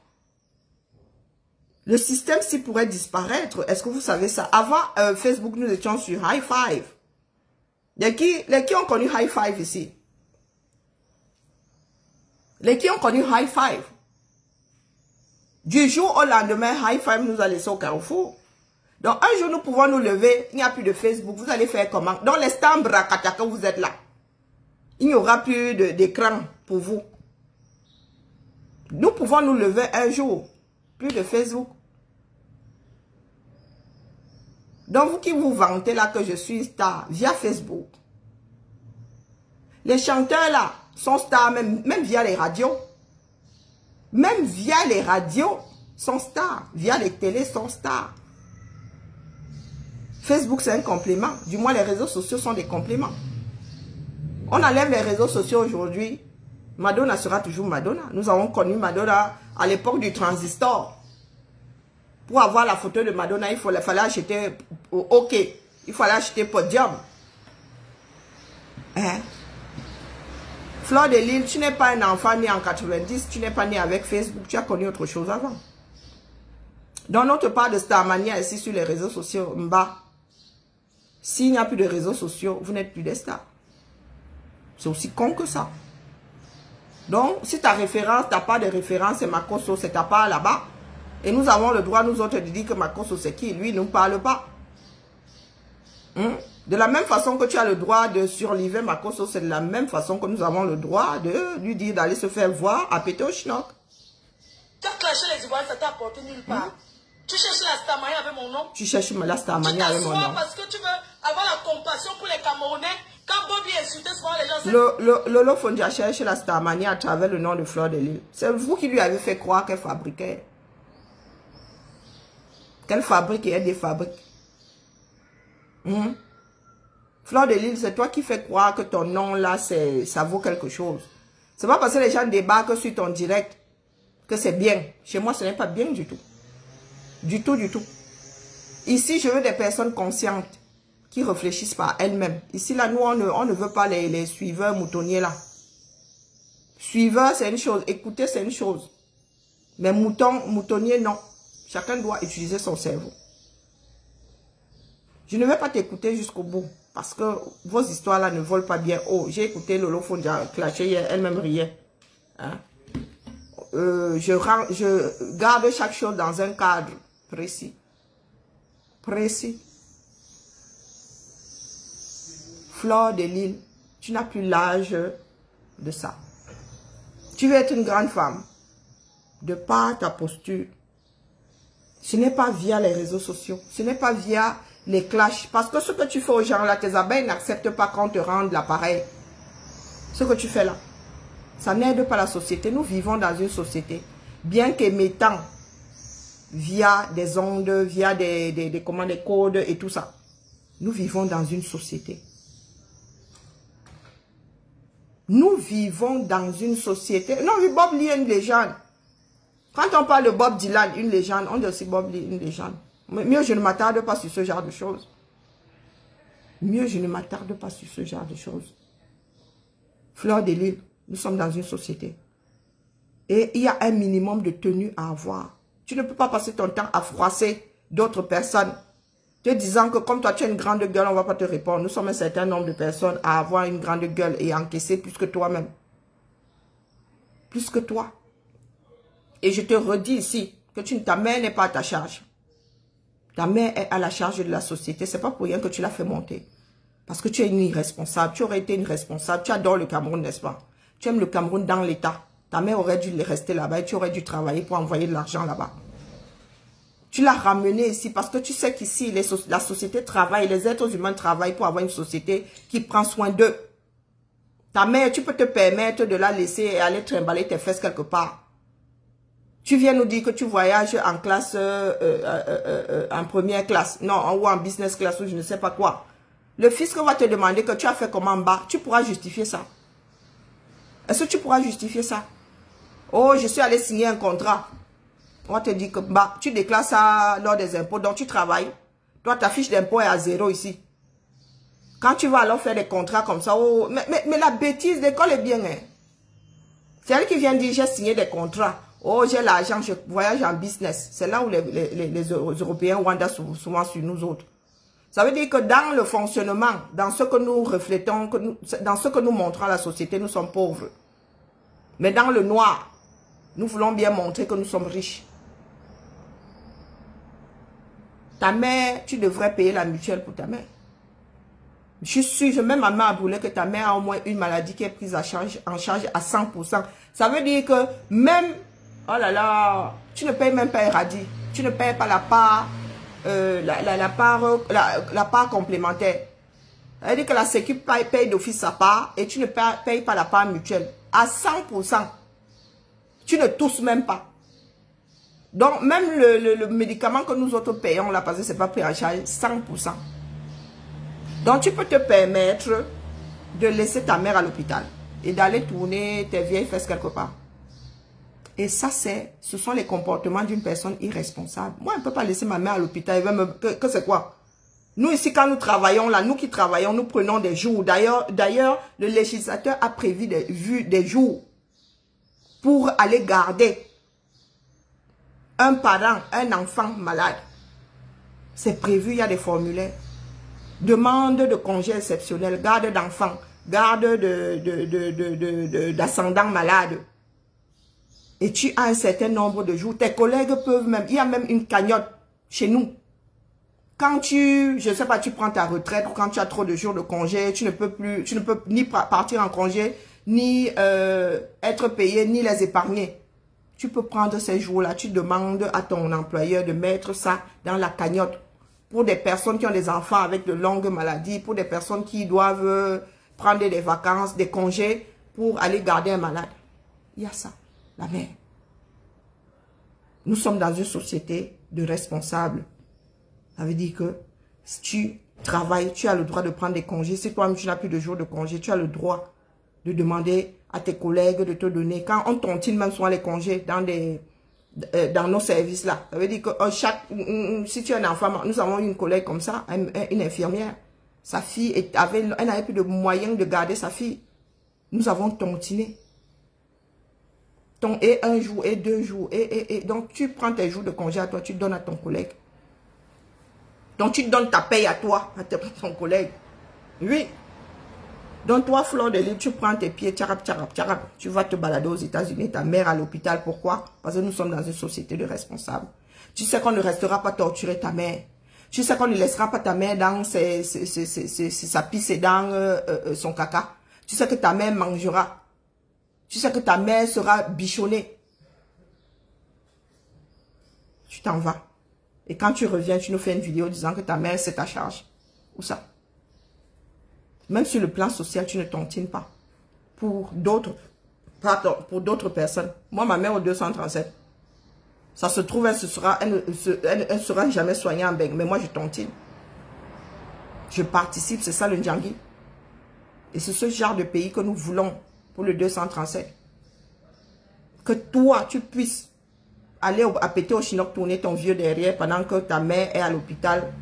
S1: Le système-ci pourrait disparaître. Est-ce que vous savez ça? Avant Facebook, nous étions sur High Five. Les qui ont connu High Five ici? Les qui ont connu High Five? Du jour au lendemain, High Five nous a laissé au carrefour. Donc, un jour, nous pouvons nous lever. Il n'y a plus de Facebook. Vous allez faire comment? Dans les stands Brakataka, vous êtes là. Il n'y aura plus d'écran pour vous. Nous pouvons nous lever un jour. Plus de Facebook. Donc, vous qui vous vantez là que je suis star via Facebook. Les chanteurs là sont stars même via les radios. Même via les radios, sont stars. Via les télés, sont stars. Facebook, c'est un complément. Du moins, les réseaux sociaux sont des compléments. On enlève les réseaux sociaux aujourd'hui. Madonna sera toujours Madonna. Nous avons connu Madonna à l'époque du transistor. Pour avoir la photo de Madonna, il fallait acheter OK. Il fallait acheter Podium. Hein? Fleur de Lille, tu n'es pas un enfant né en 90. Tu n'es pas né avec Facebook. Tu as connu autre chose avant. Dans notre part de Starmania ici sur les réseaux sociaux, Mba. S'il n'y a plus de réseaux sociaux, vous n'êtes plus des stars. C'est aussi con que ça. Donc, si ta référence, ta part de référence, c'est Makosso, c'est ta part là-bas. Et nous avons le droit, nous autres, de dire que Makosso, c'est qui? Lui, il ne nous parle pas. De la même façon que tu as le droit de surliver Makosso, c'est de la même façon que nous avons le droit de lui dire d'aller se faire voir à péter au schnock.
S2: Tu as clashé les Ivoiriens, ça t'a apporté nulle part. Tu cherches la Starmania avec mon nom.
S1: Tu cherches la Starmania avec mon nom.
S2: Parce que tu veux avoir la compassion pour les Camerounais. Quand Bobby insultait souvent les gens...
S1: Lolo Fondia cherche la Starmania à travers le nom de Fleur de Lille. C'est vous qui lui avez fait croire qu'elle fabriquait. Qu'elle fabrique et elle défabrique. Fleur de Lille, c'est toi qui fais croire que ton nom là, ça vaut quelque chose. C'est pas parce que les gens débarquent sur ton direct que c'est bien. Chez moi, ce n'est pas bien du tout. Du tout, du tout. Ici, je veux des personnes conscientes qui réfléchissent par elles-mêmes. Ici, là, nous, on ne veut pas les suiveurs moutonniers, là. Suiveur, c'est une chose. Écouter, c'est une chose. Mais moutonnier, non. Chacun doit utiliser son cerveau. Je ne vais pas t'écouter jusqu'au bout. Parce que vos histoires, là, ne volent pas bien. Oh, j'ai écouté Lolo Fondia clasher hier. Elle-même riait. Hein? Je garde chaque chose dans un cadre précis. Précis. Fleur de Lys, tu n'as plus l'âge de ça. Tu veux être une grande femme. De par ta posture. Ce n'est pas via les réseaux sociaux. Ce n'est pas via les clashs. Parce que ce que tu fais aux gens là, tes abeilles n'acceptent pas qu'on te rende l'appareil. Ce que tu fais là, ça n'aide pas la société. Nous vivons dans une société. Bien qu'émettant via des ondes, via des codes et tout ça. Nous vivons dans une société. Nous vivons dans une société. Non, Bob Lee est une légende. Quand on parle de Bob Dylan, une légende, on dit aussi Bob Lee, une légende. Mais mieux, je ne m'attarde pas sur ce genre de choses. Mieux, je ne m'attarde pas sur ce genre de choses. Fleur de Lys, nous sommes dans une société. Et il y a un minimum de tenue à avoir. Tu ne peux pas passer ton temps à froisser d'autres personnes. Te disant que comme toi tu as une grande gueule, on ne va pas te répondre. Nous sommes un certain nombre de personnes à avoir une grande gueule et encaisser plus que toi-même. Plus que toi. Et je te redis ici que ta mère n'est pas à ta charge. Ta mère est à la charge de la société. Ce n'est pas pour rien que tu l'as fait monter. Parce que tu es une irresponsable. Tu aurais été une responsable. Tu adores le Cameroun, n'est-ce pas? Tu aimes le Cameroun dans l'État. Ta mère aurait dû rester là-bas et tu aurais dû travailler pour envoyer de l'argent là-bas. Tu l'as ramené ici parce que tu sais qu'ici, la société travaille, les êtres humains travaillent pour avoir une société qui prend soin d'eux. Ta mère, tu peux te permettre de la laisser et aller trimballer tes fesses quelque part. Tu viens nous dire que tu voyages en classe, en première classe, non, ou en business class ou je ne sais pas quoi. Le fisc va te demander que tu as fait comment en bas. Tu pourras justifier ça. Est-ce que tu pourras justifier ça? Oh, je suis allé signer un contrat. On va te dire que bah, tu déclares ça lors des impôts, donc tu travailles. Toi, ta fiche d'impôt est à 0 ici. Quand tu vas alors faire des contrats comme ça, oh, mais la bêtise d'école est bien. Hein. C'est elle qui vient dire, j'ai signé des contrats. Oh, j'ai l'argent, je voyage en business. C'est là où les Européens wandent souvent sur nous autres. Ça veut dire que dans le fonctionnement, dans ce que nous reflétons, dans ce que nous montrons à la société, nous sommes pauvres. Mais dans le noir, nous voulons bien montrer que nous sommes riches. Ta mère, tu devrais payer la mutuelle pour ta mère. Je suis sûre, je mets ma main à brûler que ta mère a au moins une maladie qui est prise en charge à 100%. Ça veut dire que même, oh là là, tu ne payes même pas un radis. Tu ne payes pas la part, la part complémentaire. Ça veut dire que la Sécu paye d'office sa part et tu ne payes pas la part mutuelle. À 100%. Tu ne tousses même pas. Donc, même le médicament que nous autres payons là, parce que ce n'est pas pris en charge, 100%. Donc, tu peux te permettre de laisser ta mère à l'hôpital et d'aller tourner tes vieilles fesses quelque part. Et ça, ce sont les comportements d'une personne irresponsable. Moi, je ne peux pas laisser ma mère à l'hôpital. Que c'est quoi? Nous, ici, quand nous travaillons là, nous qui travaillons, nous prenons des jours. D'ailleurs, le législateur a prévu des jours pour aller garder un parent, un enfant malade. C'est prévu, il y a des formulaires. Demande de congé exceptionnel, garde d'enfants, garde d'ascendants malades. Et tu as un certain nombre de jours. Tes collègues peuvent même, il y a même une cagnotte chez nous. Quand tu, je ne sais pas, tu prends ta retraite ou quand tu as trop de jours de congé, tu ne peux ni partir en congé, ni être payé, ni les épargner. Tu peux prendre ces jours-là, tu demandes à ton employeur de mettre ça dans la cagnotte. Pour des personnes qui ont des enfants avec de longues maladies, pour des personnes qui doivent prendre des vacances, des congés pour aller garder un malade. Il y a ça, la mère. Nous sommes dans une société de responsables. Ça veut dire que si tu travailles, tu as le droit de prendre des congés. Si toi-même tu n'as plus de jours de congé, tu as le droit de demander à tes collègues de te donner. Quand on tontine même souvent les congés dans nos services là. Ça veut dire que si tu as un enfant, nous avons une collègue comme ça, une infirmière. Sa fille, elle n'avait plus de moyens de garder sa fille. Nous avons tontiné. Et un jour, et 2 jours. Donc tu prends tes jours de congé à toi, tu donnes à ton collègue. Donc tu donnes ta paye à toi, à ton collègue. Oui. Donc toi, Fleur de Lys, tu prends tes pieds, tcharap, tu vas te balader aux États-Unis, ta mère à l'hôpital. Pourquoi? Parce que nous sommes dans une société de responsables. Tu sais qu'on ne restera pas torturer ta mère. Tu sais qu'on ne laissera pas ta mère dans sa pisse et dans son caca. Tu sais que ta mère mangera. Tu sais que ta mère sera bichonnée. Tu t'en vas. Et quand tu reviens, tu nous fais une vidéo disant que ta mère, c'est ta charge. Où ça? Même sur le plan social, tu ne tontines pas. Pour d'autres personnes. Moi, ma mère au 237. Ça se trouve, elle sera jamais soignée en Beng. Mais moi, je tontine. Je participe, c'est ça le Ndjangi. Et c'est ce genre de pays que nous voulons pour le 237. Que toi, tu puisses aller à péter au chinook, tourner ton vieux derrière pendant que ta mère est à l'hôpital.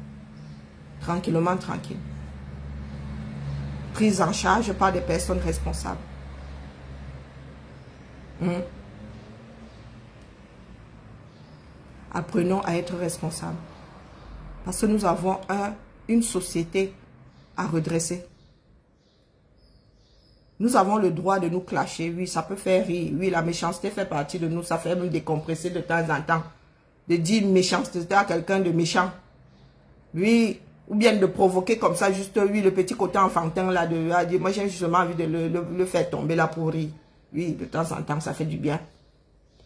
S1: Tranquillement, tranquille. Prise en charge par des personnes responsables. Apprenons à être responsables. Parce que nous avons une société à redresser. Nous avons le droit de nous clasher. Oui, ça peut faire rire. Oui, la méchanceté fait partie de nous. Ça fait même décompresser de temps en temps. De dire une méchanceté à quelqu'un de méchant. Oui, ou bien de provoquer comme ça, juste, oui, le petit côté enfantin là. Moi, j'ai justement envie de le faire tomber là pour rire. Oui, de temps en temps, ça fait du bien.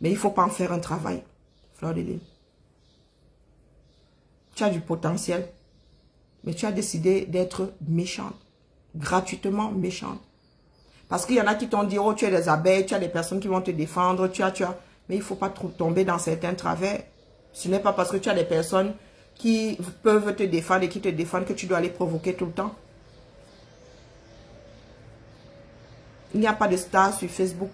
S1: Mais il ne faut pas en faire un travail. Fleur de Lys. Tu as du potentiel. Mais tu as décidé d'être méchante. Gratuitement méchante. Parce qu'il y en a qui t'ont dit, oh, tu es des abeilles, tu as des personnes qui vont te défendre, tu as. Mais il ne faut pas trop tomber dans certains travers. Ce n'est pas parce que tu as des personnes qui peuvent te défendre et qui te défendent que tu dois les provoquer tout le temps. Il n'y a pas de star sur Facebook.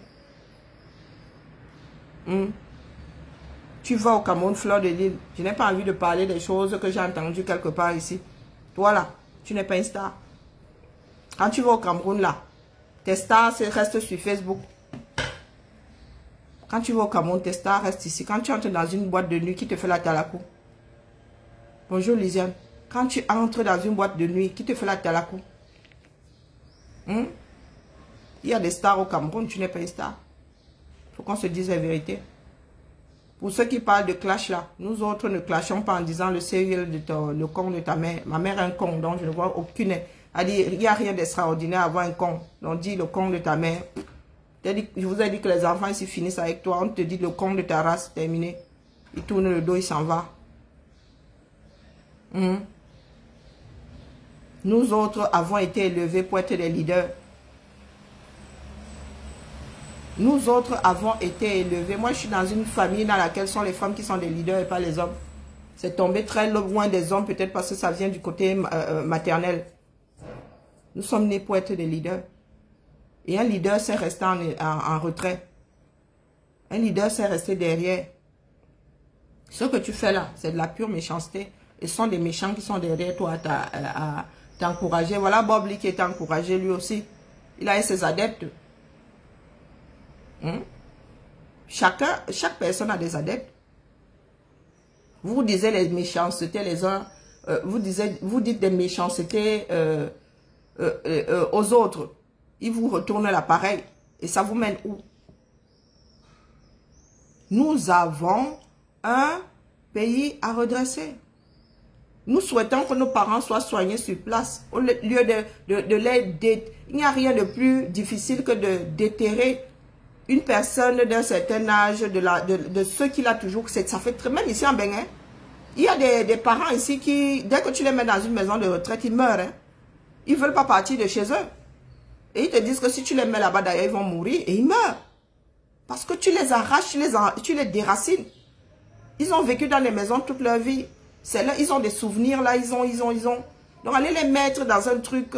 S1: Tu vas au Cameroun, Fleur de Lys. Je n'ai pas envie de parler des choses que j'ai entendues quelque part ici. Toi là, tu n'es pas une star. Quand tu vas au Cameroun là, tes stars restent sur Facebook. Quand tu vas au Cameroun, tes stars restent ici. Quand tu entres dans une boîte de nuit, qui te fait la talakou? Bonjour Lisiane. Quand tu entres dans une boîte de nuit, qui te fait la talakou? Il y a des stars au Cameroun, tu n'es pas une star. Il faut qu'on se dise la vérité. Pour ceux qui parlent de clash là, nous autres ne clashons pas en disant le sérieux de le con de ta mère. Ma mère est un con, donc je ne vois aucune... Elle dit, il n'y a rien d'extraordinaire à avoir un con. Donc dit le con de ta mère. Je vous ai dit que les enfants ici finissent avec toi. On te dit le con de ta race, terminé. Il tourne le dos, il s'en va. Nous autres avons été élevés pour être des leaders. Nous autres avons été élevés. Moi, je suis dans une famille dans laquelle sont les femmes qui sont des leaders et pas les hommes. C'est tombé très loin des hommes, peut-être parce que ça vient du côté maternel. Nous sommes nés pour être des leaders. Et un leader, c'est rester en retrait. Un leader, c'est rester derrière. Ce que tu fais là, c'est de la pure méchanceté. Et ce sont des méchants qui sont derrière toi à t'encourager. Voilà Bob Lee qui est encouragé lui aussi. Il a ses adeptes. Chaque personne a des adeptes. Vous disiez les méchancetés les uns. Vous dites des méchancetés aux autres. Ils vous retournent l'appareil. Et ça vous mène où? Nous avons un pays à redresser. Nous souhaitons que nos parents soient soignés sur place. Au lieu de les... Il n'y a rien de plus difficile que de déterrer une personne d'un certain âge, de ceux qu'il a toujours... Ça fait très... Même ici en Bénin, il y a des parents ici qui, dès que tu les mets dans une maison de retraite, ils meurent. Ils ne veulent pas partir de chez eux. Et ils te disent que si tu les mets là-bas, d'ailleurs, ils vont mourir et ils meurent. Parce que tu les arraches, tu les déracines. Ils ont vécu dans les maisons toute leur vie. C'est là, ils ont des souvenirs, là, ils ont. Donc, aller les mettre dans un truc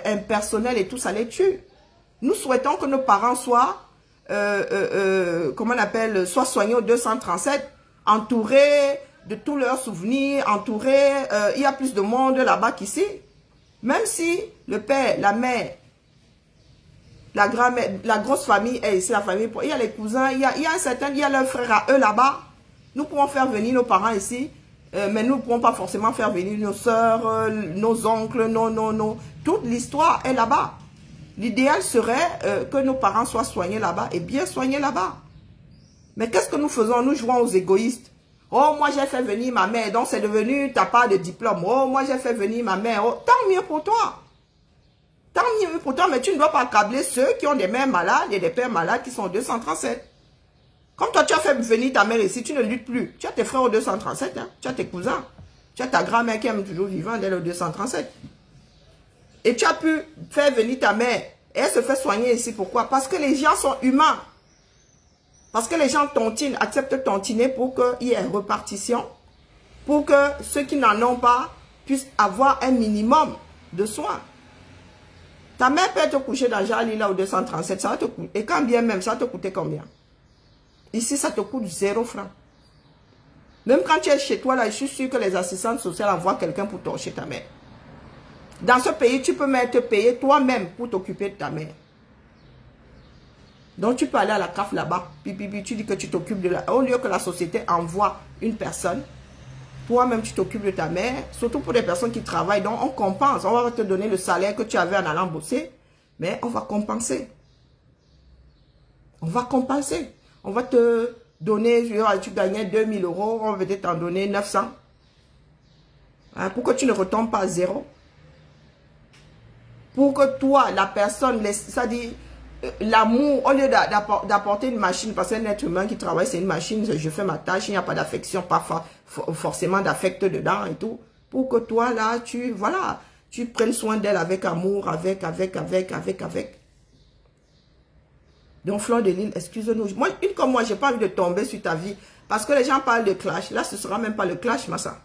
S1: impersonnel et tout, ça les tue. Nous souhaitons que nos parents soient, comment on appelle, soient soignés au 237, entourés de tous leurs souvenirs, entourés, il y a plus de monde là-bas qu'ici. Même si le père, la mère, la grand-mère, la grosse famille est ici, la famille, il y a les cousins, il y a leurs frères à eux là-bas. Nous pouvons faire venir nos parents ici, mais nous ne pouvons pas forcément faire venir nos soeurs, nos oncles, toute l'histoire est là-bas. L'idéal serait que nos parents soient soignés là-bas et bien soignés là-bas. Mais qu'est-ce que nous faisons? Nous jouons aux égoïstes. Oh, moi j'ai fait venir ma mère, donc c'est devenu ta part de diplôme. Oh, moi j'ai fait venir ma mère. Oh, tant mieux pour toi. Tant mieux pour toi, mais tu ne dois pas accabler ceux qui ont des mères malades et des pères malades qui sont au 237. Comme toi, tu as fait venir ta mère ici, tu ne luttes plus. Tu as tes frères au 237, hein? Tu as tes cousins. Tu as ta grand-mère qui est toujours vivante, elle est au 237. Et tu as pu faire venir ta mère. Et elle se fait soigner ici. Pourquoi? Parce que les gens sont humains. Parce que les gens tontinent, acceptent de tontiner pour qu'il y ait une répartition. Pour que ceux qui n'en ont pas puissent avoir un minimum de soins. Ta mère peut te coucher dans Jali là au 237. Ça va te coûter. Et quand bien même, ça va te coûter combien? Ici, ça te coûte 0 francs. Même quand tu es chez toi, là, je suis sûr que les assistantes sociales envoient quelqu'un pour torcher ta mère. Dans ce pays, tu peux même te payer toi-même pour t'occuper de ta mère. Donc, tu peux aller à la CAF là-bas. Puis, tu dis que tu t'occupes de la... Au lieu que la société envoie une personne, toi-même, tu t'occupes de ta mère. Surtout pour les personnes qui travaillent. Donc, on compense. On va te donner le salaire que tu avais en allant bosser. Mais on va compenser. On va compenser. On va te donner, tu gagnais 2000 €, on va peut-être t'en donner 900. Hein, pour que tu ne retombes pas à 0. Pour que toi, la personne, c'est-à-dire l'amour, au lieu d'apporter une machine, parce qu'un être humain qui travaille, c'est une machine, je fais ma tâche, il n'y a pas d'affection, pas forcément d'affect dedans et tout. Pour que toi, là, tu prennes soin d'elle avec amour, avec. Donc, Fleur de Lille, excuse-nous. Moi, comme moi, je n'ai pas envie de tomber sur ta vie. Parce que les gens parlent de clash. Là, ce ne sera même pas le clash, Massa.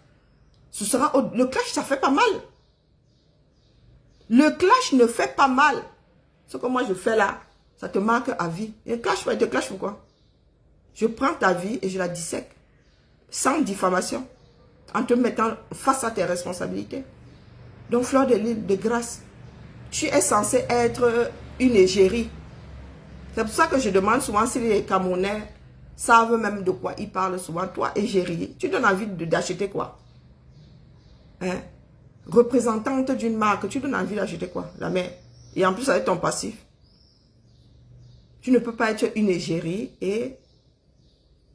S1: Ce sera... Le clash, ça fait pas mal. Le clash ne fait pas mal. Ce que moi, je fais là, ça te marque à vie. Et le clash, ouais, te clash pourquoi? Je prends ta vie et je la dissèque. Sans diffamation. En te mettant face à tes responsabilités. Donc, Fleur de Lille, de grâce, tu es censé être une égérie. C'est pour ça que je demande souvent si les Camerounais savent même de quoi ils parlent souvent. Toi, égérie, tu donnes envie d'acheter quoi? Hein? Représentante d'une marque, tu donnes envie d'acheter quoi? La mère. Et en plus avec ton passif. Tu ne peux pas être une égérie et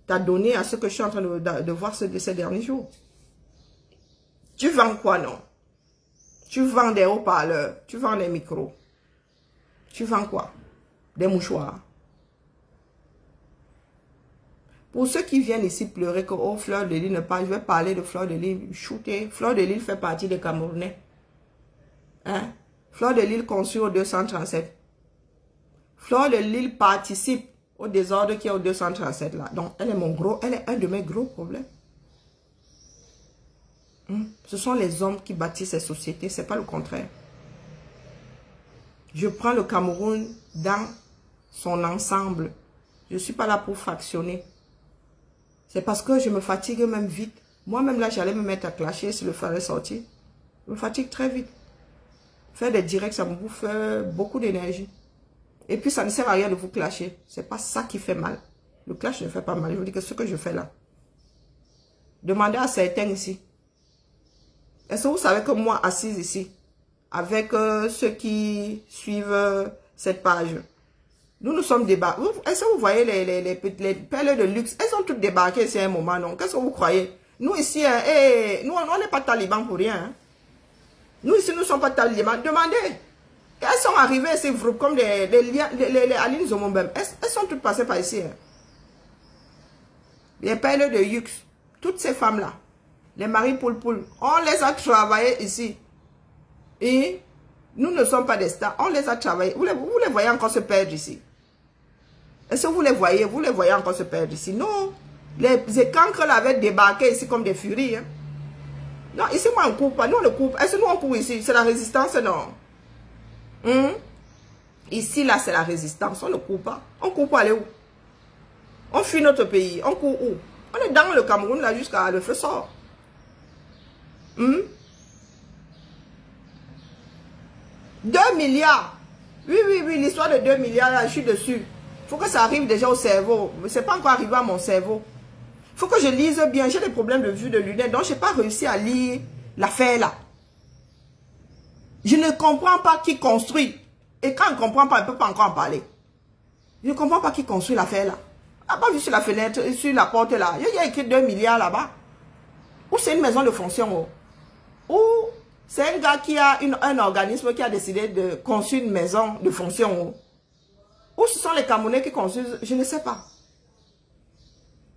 S1: t'adonner à ce que je suis en train de voir ces derniers jours. Tu vends quoi, non? Tu vends des haut-parleurs, tu vends des micros. Tu vends quoi? Des mouchoirs. Pour ceux qui viennent ici pleurer que oh, Fleur de Lille ne parle, je vais parler de Fleur de Lille. Shooter. Fleur de Lille fait partie des Camerounais. Hein? Fleur de Lille construit au 237. Fleur de Lille participe au désordre qui est au 237 là. Donc, elle est un de mes gros problèmes. Ce sont les hommes qui bâtissent ces sociétés, c'est pas le contraire. Je prends le Cameroun dans son ensemble. Je ne suis pas là pour fractionner. C'est parce que je me fatigue même vite. Moi-même là, j'allais me mettre à clasher si le fallait sortir. Je me fatigue très vite. Faire des directs, ça me bouffe beaucoup d'énergie. Et puis, ça ne sert à rien de vous clasher. C'est pas ça qui fait mal. Le clash ne fait pas mal. Je vous dis que ce que je fais là. Demandez à certains ici. Est-ce que vous savez que moi, assise ici, avec ceux qui suivent cette page, nous sommes débarqués. Est-ce que vous voyez les perles de luxe? Elles sont toutes débarquées ici à un moment, non? Qu'est-ce que vous croyez? Nous ici, nous, on n'est pas talibans pour rien. Hein? Nous ici, nous ne sommes pas talibans. Demandez. Elles sont arrivées ici comme les Aline Zomombem. Elles sont toutes passées par ici. Hein? Les perles de luxe. Toutes ces femmes-là. Les maris poule-poule. On les a travaillées ici. Et nous ne sommes pas des stars. On les a travaillées. Vous les voyez encore se perdre ici. Est-ce que vous les voyez encore se perdre ici? Non. Les cancres avaient débarqué ici comme des furies. Hein? Non, ici, moi, on ne court pas. Nous, on ne court pas. Est-ce que nous, on court ici? C'est la résistance, non? Ici, là, c'est la résistance. On ne court pas. On court pas aller où? On fuit notre pays. On court où? On est dans le Cameroun, là, jusqu'à le feu sort. 2 milliards. Oui, l'histoire de 2 milliards, là, je suis dessus. Il faut que ça arrive déjà au cerveau. Ce n'est pas encore arrivé à mon cerveau. Il faut que je lise bien. J'ai des problèmes de vue de lunettes, donc je n'ai pas réussi à lire l'affaire là. Je ne comprends pas qui construit. Et quand on ne comprend pas, on ne peut pas encore en parler. Je ne comprends pas qui construit l'affaire là. n'a pas vu sur la fenêtre, sur la porte là. Il y a écrit 2 milliards là-bas. Ou c'est une maison de fonction. Ou c'est un gars qui a un organisme qui a décidé de construire une maison de fonction. Ou ce sont les Camerounais qui construisent, je ne sais pas.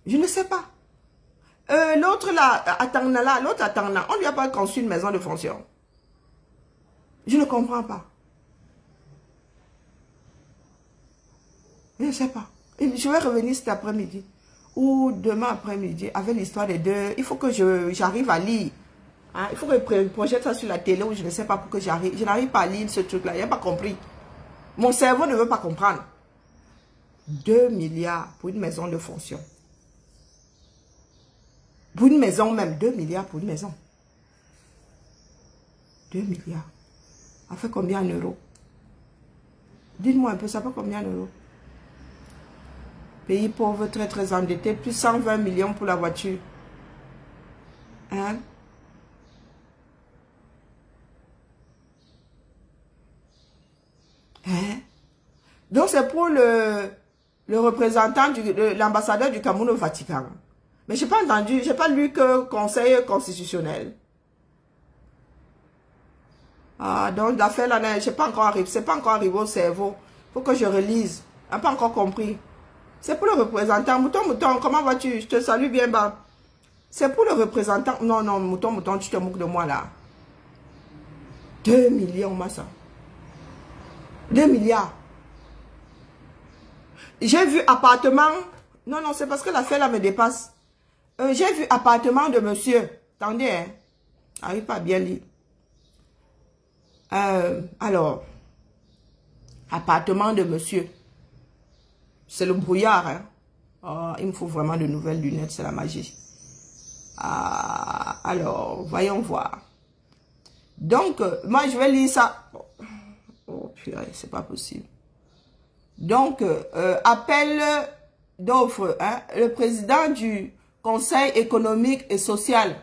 S1: Je ne sais pas. L'autre là, l'autre Atangna, on ne lui a pas construit une maison de fonction. Je ne comprends pas. Je ne sais pas. Je vais revenir cet après-midi ou demain après-midi avec l'histoire des deux. Il faut que j'arrive à lire. Hein? Il faut que je projette ça sur la télé ou je ne sais pas pour que j'arrive. Je n'arrive pas à lire ce truc-là. Je n'ai pas compris. Mon cerveau ne veut pas comprendre. 2 milliards pour une maison de fonction. Pour une maison même. 2 milliards pour une maison. 2 milliards. Ça fait combien en euros? Dites-moi un peu, ça fait combien en euros? Pays pauvre, très très endetté, plus 120 millions pour la voiture. Hein? Hein? Donc c'est pour le représentant, l'ambassadeur du Cameroun au Vatican. Mais je n'ai pas entendu, je n'ai pas lu que Conseil constitutionnel. Ah, donc l'affaire là, c'est pas encore arrivé au cerveau. Il faut que je relise. Je n'ai pas encore compris. C'est pour le représentant. Mouton, comment vas-tu? Je te salue bien bas. C'est pour le représentant. Non, Mouton, tu te moques de moi là. 2 millions, massa. 2 milliards. J'ai vu appartement. Non, c'est parce que l'affaire là me dépasse. J'ai vu appartement de monsieur. Attendez, hein. Arrive pas à bien lire. Alors, appartement de monsieur. C'est le brouillard. Hein? Oh, il me faut vraiment de nouvelles lunettes, c'est la magie. Ah, alors, voyons voir. Donc, moi, je vais lire ça. Oh, purée, c'est pas possible. Donc, appel d'offres. Hein? Le président du Conseil économique et social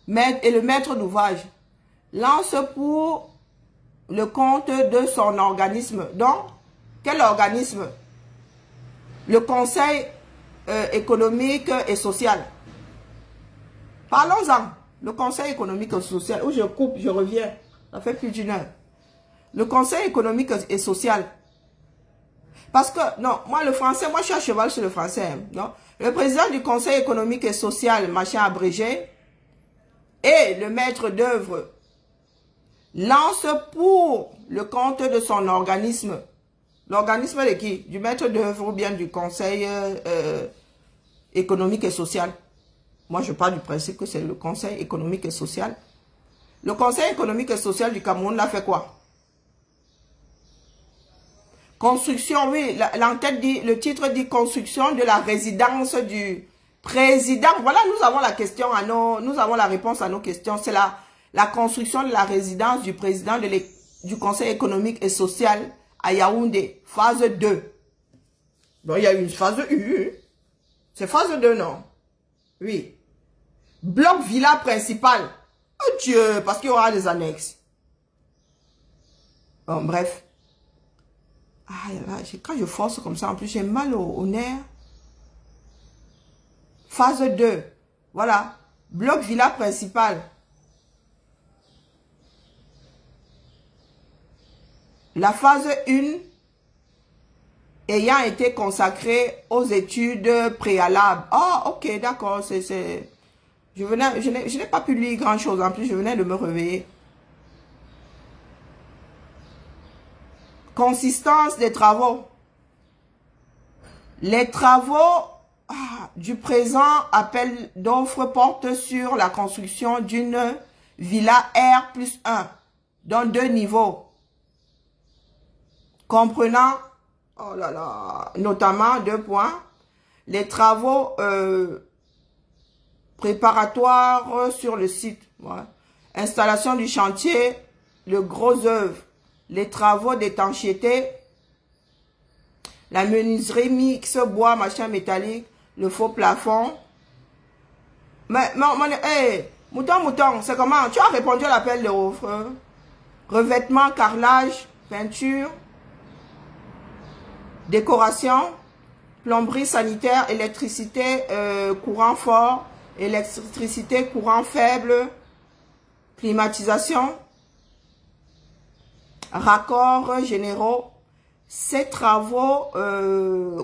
S1: et le maître d'ouvrage lance pour le compte de son organisme. Donc, quel organisme? Le Conseil économique et social. Parlons-en. Le Conseil économique et social. Où je coupe, je reviens. Ça fait plus d'1 heure. Le Conseil économique et social. Parce que, non, moi le français, moi je suis à cheval sur le français. Hein, non? Le président du Conseil économique et social, machin abrégé, et le maître d'œuvre lance pour le compte de son organisme. L'organisme de qui? Du maître d'œuvre ou bien du Conseil économique et social? Moi, je parle du principe que c'est le Conseil économique et social. Le Conseil économique et social du Cameroun l'a fait quoi? Construction, oui, l'entête dit, le titre dit construction de la résidence du président. Voilà, nous avons la question nous avons la réponse à nos questions. C'est la construction de la résidence du président du Conseil économique et social à Yaoundé, phase 2. Donc, il y a une phase U. C'est phase 2, non? Oui. Bloc villa principal. Oh Dieu, parce qu'il y aura des annexes. Bon, bref. Ah, là, quand je force comme ça, en plus, j'ai mal au nerf. Phase 2. Voilà. Bloc villa principal. La phase 1 ayant été consacrée aux études préalables. Oh, ok, d'accord. Je n'ai pas pu lire grand chose. En plus, je venais de me réveiller. Consistance des travaux. Les travaux du présent appel d'offres portent sur la construction d'une villa R+1 dans 2 niveaux. Comprenant, oh là là, notamment 2 points, les travaux préparatoires sur le site. Ouais. Installation du chantier, le gros œuvre, les travaux d'étanchéité, la menuiserie mix, bois, machin métallique, le faux plafond. Mais, hey, mouton, c'est comment? Tu as répondu à l'appel d'offres. Revêtement, carrelage, peinture, décoration, plomberie sanitaire, électricité courant fort, électricité courant faible, climatisation, raccords généraux. Ces travaux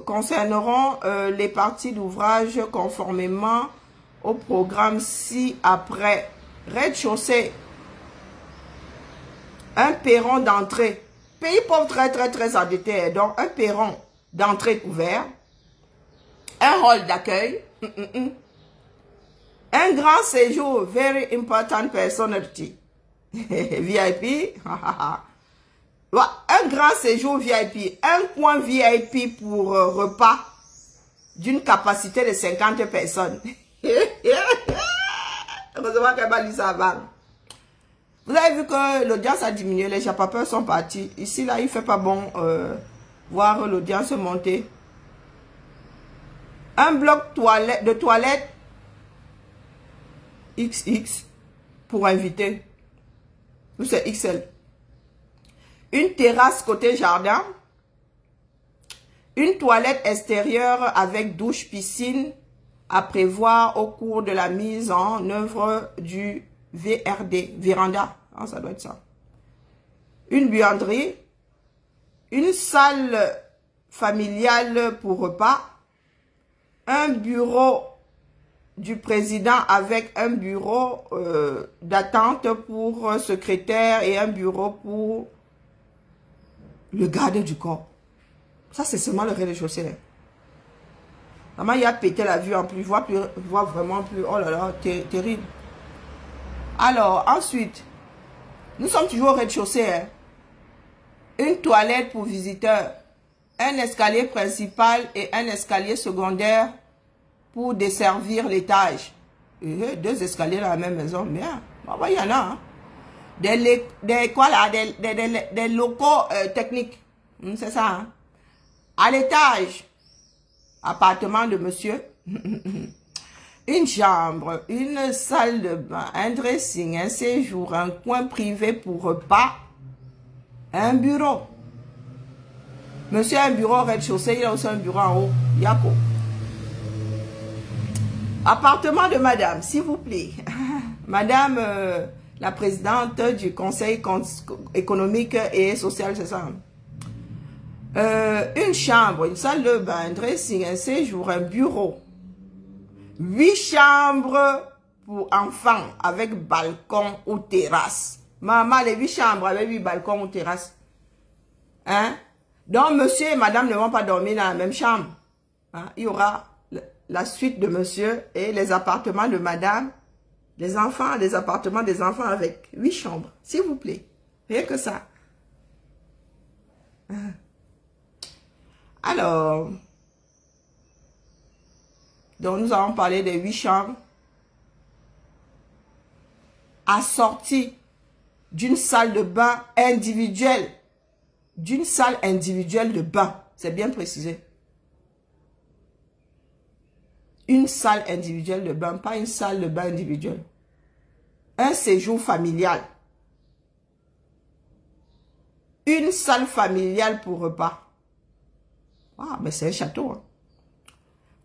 S1: concerneront les parties d'ouvrage conformément au programme ci-après. Rez-de-chaussée, un perron d'entrée. Pays pauvre très endetté, donc un perron d'entrée couvert, un hall d'accueil, un grand séjour, very important personality, VIP, un grand séjour VIP, un coin VIP pour repas d'une capacité de 50 personnes. Heureusement qu'elle m'a lu ça avant. Vous avez vu que l'audience a diminué, les japapeurs sont partis. Ici, là, il fait pas bon voir l'audience monter. Un bloc de toilette XX pour inviter. Ou c'est XL. Une terrasse côté jardin. Une toilette extérieure avec douche, piscine à prévoir au cours de la mise en œuvre du VRD, véranda, hein, ça doit être ça. Une buanderie, une salle familiale pour repas, un bureau du président avec un bureau d'attente pour secrétaire et un bureau pour le garde du corps. Ça, c'est seulement le rez-de-chaussée. Maman, il a pété la vue en plus, je vois vraiment plus. Oh là là, terrible. Alors, ensuite, nous sommes toujours au rez-de-chaussée. Hein. Une toilette pour visiteurs, un escalier principal et un escalier secondaire pour desservir l'étage. 2 escaliers dans la même maison, bien. Il y en a. Hein. Des locaux techniques. C'est ça. Hein. À l'étage, appartement de monsieur. Une chambre, une salle de bain, un dressing, un séjour, un coin privé pour repas, un bureau. Monsieur a un bureau au rez-de-chaussée, il a aussi un bureau en haut. Yako. Appartement de madame, s'il vous plaît. Madame, la présidente du Conseil économique et social, c'est ça. Une chambre, une salle de bain, un dressing, un séjour, un bureau. 8 chambres pour enfants avec balcon ou terrasse. Maman, les 8 chambres avec 8 balcons ou terrasse. Hein? Donc, monsieur et madame ne vont pas dormir dans la même chambre. Hein? Il y aura la suite de monsieur et les appartements de madame. Les enfants, les appartements des enfants avec 8 chambres. S'il vous plaît. Rien que ça. Hein? Alors... Donc, nous allons parler des 8 chambres assorties d'une salle de bain individuelle. D'une salle individuelle de bain. C'est bien précisé. Une salle individuelle de bain, pas une salle de bain individuelle. Un séjour familial. Une salle familiale pour repas. Ah, mais c'est un château, hein.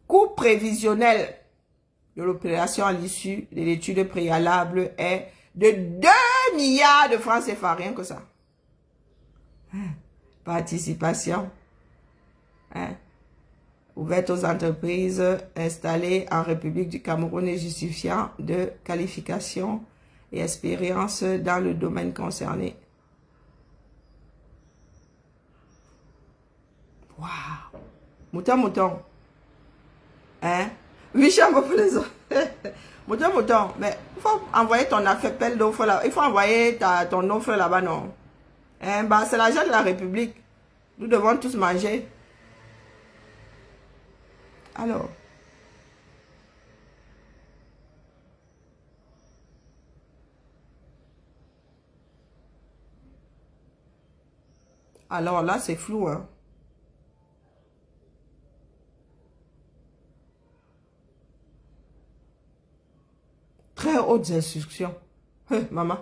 S1: Coût prévisionnel de l'opération à l'issue de l'étude préalable est de 2 milliards de francs CFA, rien que ça. Participation. Ouverte aux entreprises installées en République du Cameroun et justifiant de qualification et expérience dans le domaine concerné. Waouh! Mouton. Hein? 8 chambres pour les autres. Mouton. Mais il faut envoyer ton affaire pelle d'offre là. Il faut envoyer ton offre là-bas, non? Hein? Bah, c'est l'argent de la République. Nous devons tous manger. Alors là, c'est flou, hein? Très hautes instructions. Maman.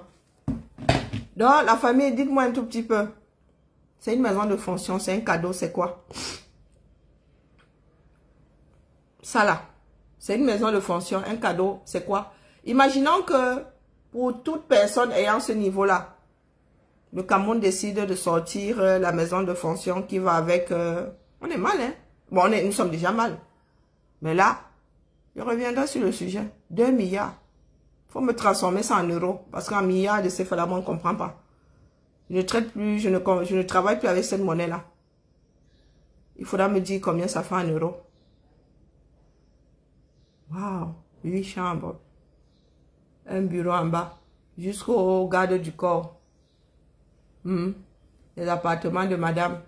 S1: Donc, la famille, dites-moi un tout petit peu. C'est une maison de fonction, c'est un cadeau, c'est quoi? Ça là, c'est une maison de fonction, un cadeau, c'est quoi? Imaginons que pour toute personne ayant ce niveau-là, le Cameroun décide de sortir la maison de fonction qui va avec... on est mal, hein? Bon, nous sommes déjà mal. Mais là, je reviendrai sur le sujet. 2 milliards. Il faut me transformer ça en euros. Parce qu'en milliards de CFA, on ne comprend pas. Je ne traite plus, je ne travaille plus avec cette monnaie-là. Il faudra me dire combien ça fait en euros. Waouh, 8 chambres. Un bureau en bas. Jusqu'au garde du corps. Les appartements de madame.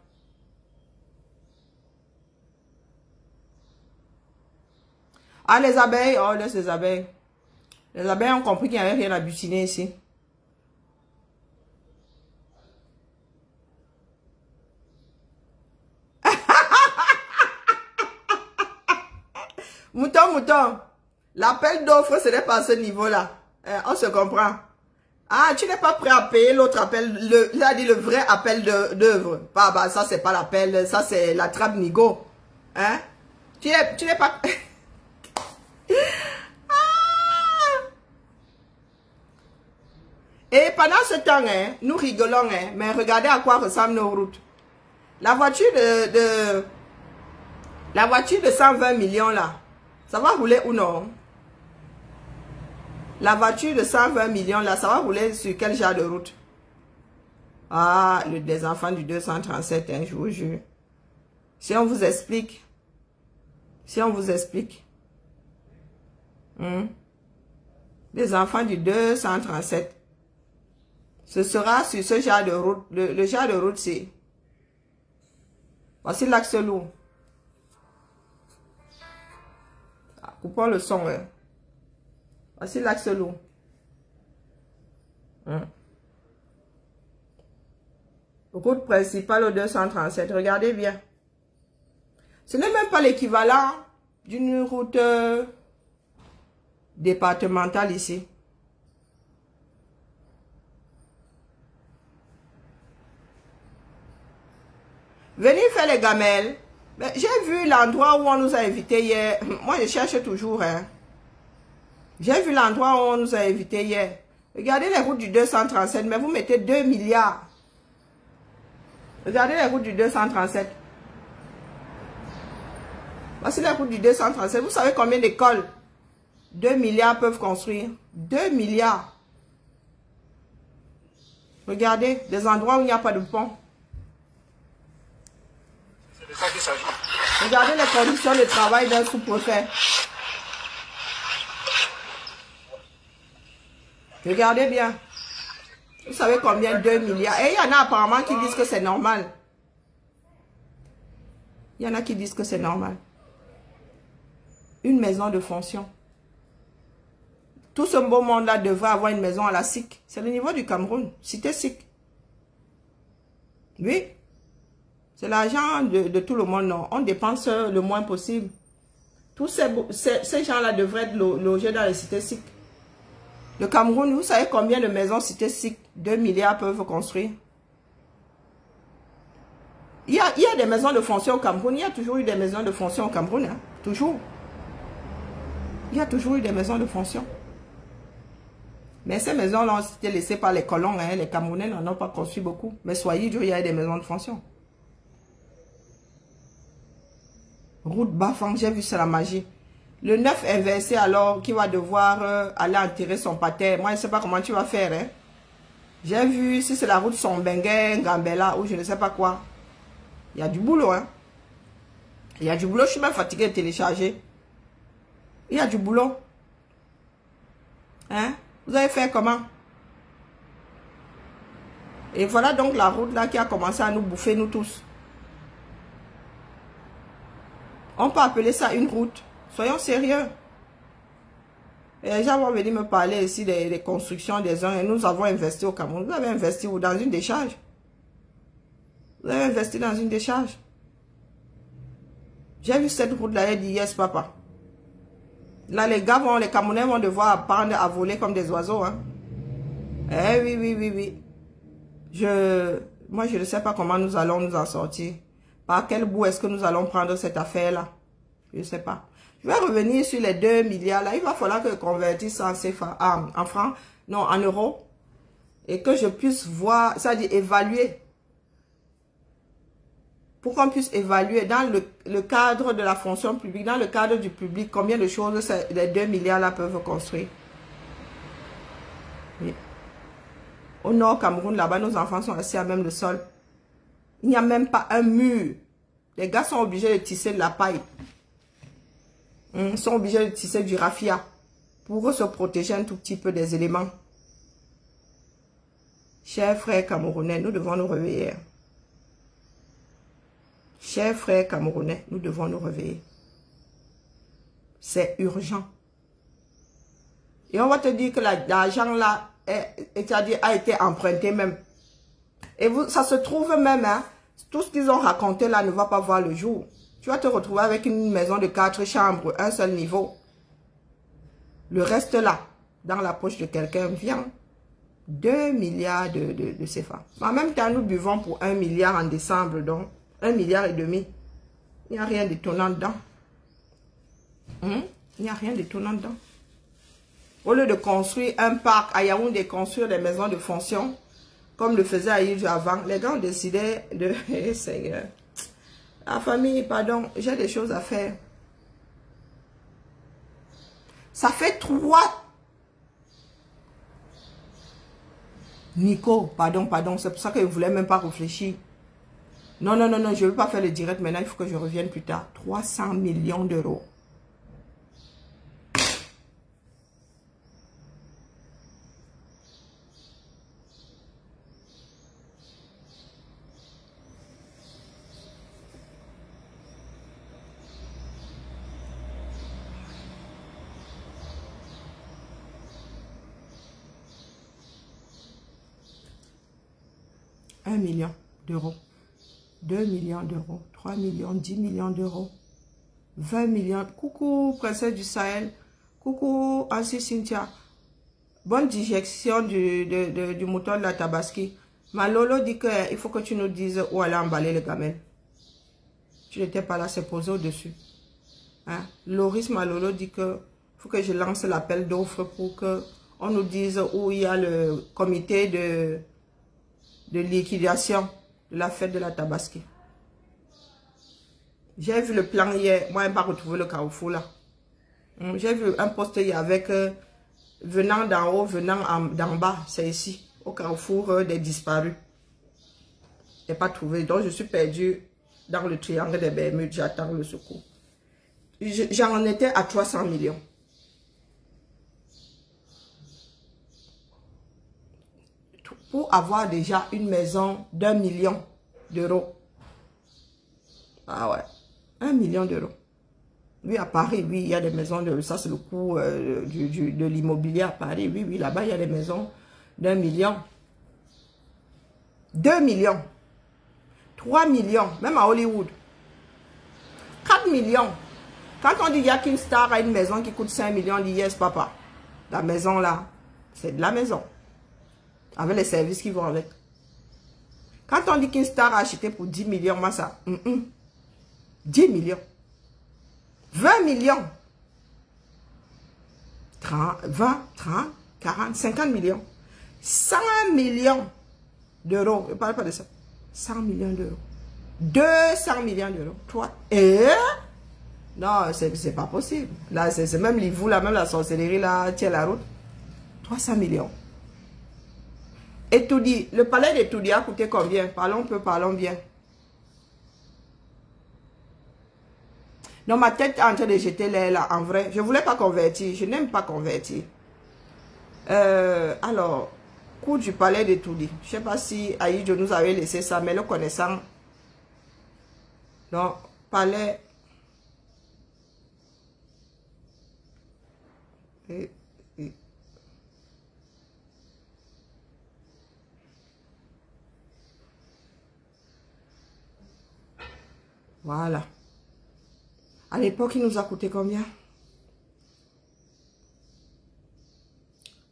S1: Ah, les abeilles. Oh, laisse les abeilles. Les abeilles ont compris qu'il n'y avait rien à butiner ici. Mouton. L'appel d'offre, ce n'est pas à ce niveau-là. On se comprend. Ah, tu n'es pas prêt à payer l'autre appel, le vrai appel d'œuvre. Bah, ça, c'est pas l'appel, ça, c'est la trappe nigo. Hein? Tu n'es pas... Et pendant ce temps, hein, nous rigolons, hein, mais regardez à quoi ressemblent nos routes. La voiture la voiture de 120 millions là, ça va rouler ou non? La voiture de 120 millions là, ça va rouler sur quel genre de route? Ah, les enfants du 237, hein, je vous jure. Si on vous explique. Les enfants du 237. Ce sera sur ce genre de route. Le genre de route, c'est... Voici l'axe lourd. Ah, coupons le son. Hein. Voici l'axe lourd. Route principale au 237. Regardez bien. Ce n'est même pas l'équivalent d'une route départementale ici. Venez faire les gamelles. J'ai vu l'endroit où on nous a invités hier. Moi, je cherche toujours. Hein. J'ai vu l'endroit où on nous a invités hier. Regardez les routes du 237, mais vous mettez 2 milliards. Regardez les routes du 237. Voici les routes du 237. Vous savez combien d'écoles 2 milliards peuvent construire? 2 milliards. Regardez, des endroits où il n'y a pas de pont. Regardez les conditions de travail d'un sous-préfet. Regardez bien. Vous savez combien? 2 milliards. Et il y en a apparemment qui disent que c'est normal. Il y en a qui disent que c'est normal. Une maison de fonction. Tout ce beau monde-là devrait avoir une maison à la SIC. C'est le niveau du Cameroun. Cité SIC. Oui. C'est l'argent de tout le monde. Non. On dépense le moins possible. Tous ces gens-là devraient être logés dans les cités SIC. Le Cameroun, vous savez combien de maisons cités SIC 2 milliards peuvent construire? Il y a des maisons de fonction au Cameroun. Il y a toujours eu des maisons de fonction au Cameroun. Hein? Toujours. Il y a toujours eu des maisons de fonction. Mais ces maisons-là ont été laissées par les colons. Hein? Les Camerounais n'en ont pas construit beaucoup. Mais soyez dur, il y a des maisons de fonction. Route Bafang, j'ai vu, c'est la magie. Le 9 inversé alors, qui va devoir aller enterrer son pater. Moi, je ne sais pas comment tu vas faire. Hein? J'ai vu, si c'est la route Sombengue, Gambela, ou je ne sais pas quoi. Il y a du boulot. Hein? Il y a du boulot, je suis même fatigué de télécharger. Il y a du boulot. Hein? Vous allez faire comment? Et voilà donc la route là qui a commencé à nous bouffer, nous tous. On peut appeler ça une route. Soyons sérieux. Et les gens vont venir me parler ici des constructions des uns. Et nous avons investi au Cameroun. Vous avez investi où? Dans une décharge. Vous avez investi dans une décharge. J'ai vu cette route-là et dit yes, papa. Là, les Camerounais vont devoir apprendre à voler comme des oiseaux. Hein. Eh oui, oui, oui, oui. Moi, je ne sais pas comment nous allons nous en sortir. Par quel bout est-ce que nous allons prendre cette affaire-là? Je ne sais pas. Je vais revenir sur les 2 milliards. Là, il va falloir que je convertisse en CFA, en francs, non, en euros. Et que je puisse voir, c'est-à-dire évaluer. Pour qu'on puisse évaluer dans le cadre de la fonction publique, dans le cadre du public, combien de choses les 2 milliards là peuvent construire. Oui. Au nord Cameroun, là-bas, nos enfants sont assis à même le sol. Il n'y a même pas un mur. Les gars sont obligés de tisser de la paille. Ils sont obligés de tisser du raffia pour se protéger un tout petit peu des éléments. Chers frères camerounais, nous devons nous réveiller. Chers frères camerounais, nous devons nous réveiller. C'est urgent. Et on va te dire que l'argent là a été emprunté même. Et ça se trouve même, hein, tout ce qu'ils ont raconté là ne va pas voir le jour. Tu vas te retrouver avec une maison de 4 chambres, un seul niveau. Le reste là, dans la poche de quelqu'un, vient 2 milliards de CFA. En même temps, nous buvons pour 1 milliard en décembre, donc 1,5 milliard. Il n'y a rien d'étonnant dedans. Il n'y a rien d'étonnant dedans. Au lieu de construire un parc à Yaoundé, construire des maisons de fonction, comme le faisait Aïdjo avant, les gars ont décidé de... Seigneur, la famille, pardon, j'ai des choses à faire. Ça fait 3... Nico, pardon, c'est pour ça que je ne voulais même pas réfléchir. Non, je ne veux pas faire le direct maintenant, il faut que je revienne plus tard. 300 millions d'euros. $1 million d'euros, 2 millions d'euros, 3 millions, 10 millions d'euros, 20 millions. Coucou, princesse du Sahel. Coucou, Ansi Cynthia. Bonne digestion du mouton de la Tabaski. Ma Lolo dit qu'il faut que tu nous dises où aller emballer le gamelle. Tu n'étais pas là, c'est posé au-dessus. Hein? Loris, ma Lolo dit que faut que je lance l'appel d'offres pour que on nous dise où il y a le comité de liquidation de la fête de la Tabaski. J'ai vu le plan hier. Moi, je n'ai pas retrouvé le carrefour là. J'ai vu un poste hier avec venant d'en haut, venant d'en bas. C'est ici, au carrefour des disparus. Je n'ai pas trouvé. Donc, je suis perdu dans le triangle des Bermudes. J'attends le secours. J'en étais à 300 millions. Pour avoir déjà une maison d'1 million d'euros. Ah ouais, 1 million d'euros. Oui, à Paris, oui, il y a des maisons de... Ça, c'est le coût de l'immobilier à Paris. Oui, oui, là-bas, il y a des maisons d'1 million. 2 millions. 3 millions, même à Hollywood. 4 millions. Quand on dit qu'il y a qu'une star à une maison qui coûte 5 millions, on dit yes, papa. La maison là, c'est de la maison. Avec les services qui vont avec. Quand on dit qu'une star a acheté pour 10 millions, moi ça, 10 millions. 20 millions. 30, 20, 30, 40, 50 millions. 100 millions d'euros. Je ne parle pas de ça. 100 millions d'euros. 200 millions d'euros. 3. Non, c'est pas possible. Là, c'est même l'Ivou, là, même la sorcellerie, là, tient la route. 300 millions. Etoudi, le palais d'Etoudi a coûté combien? Parlons peu, parlons bien. Non, ma tête est en train de jeter l'air là, en vrai. Je ne voulais pas convertir, je n'aime pas convertir. Alors, coût du palais d'Etoudi. Je ne sais pas si Aïdjo nous avait laissé ça, mais le connaissant. Non, palais. Voilà. À l'époque, il nous a coûté combien?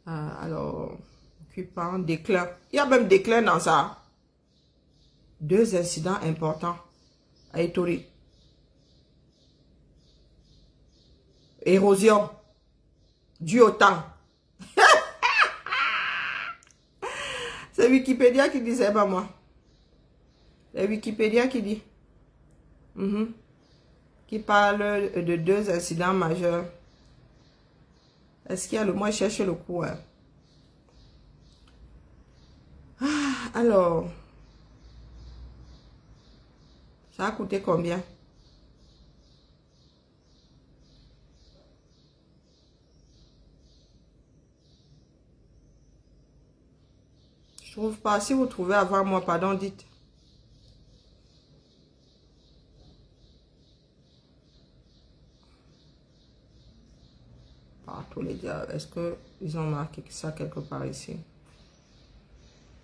S1: Alors, occupant, déclin. Il y a même déclin dans ça. 2 incidents importants à Etori. Érosion. Due au temps. C'est Wikipédia qui dit, c'est pas moi. C'est Wikipédia qui dit. Qui parle de 2 incidents majeurs. Est-ce qu'il y a le... Moi, je cherche le coup. Hein. Alors. Ça a coûté combien? Je trouve pas. Si vous trouvez avant moi, pardon, dites. Tous les diables. Est-ce qu'ils ont marqué ça quelque part ici?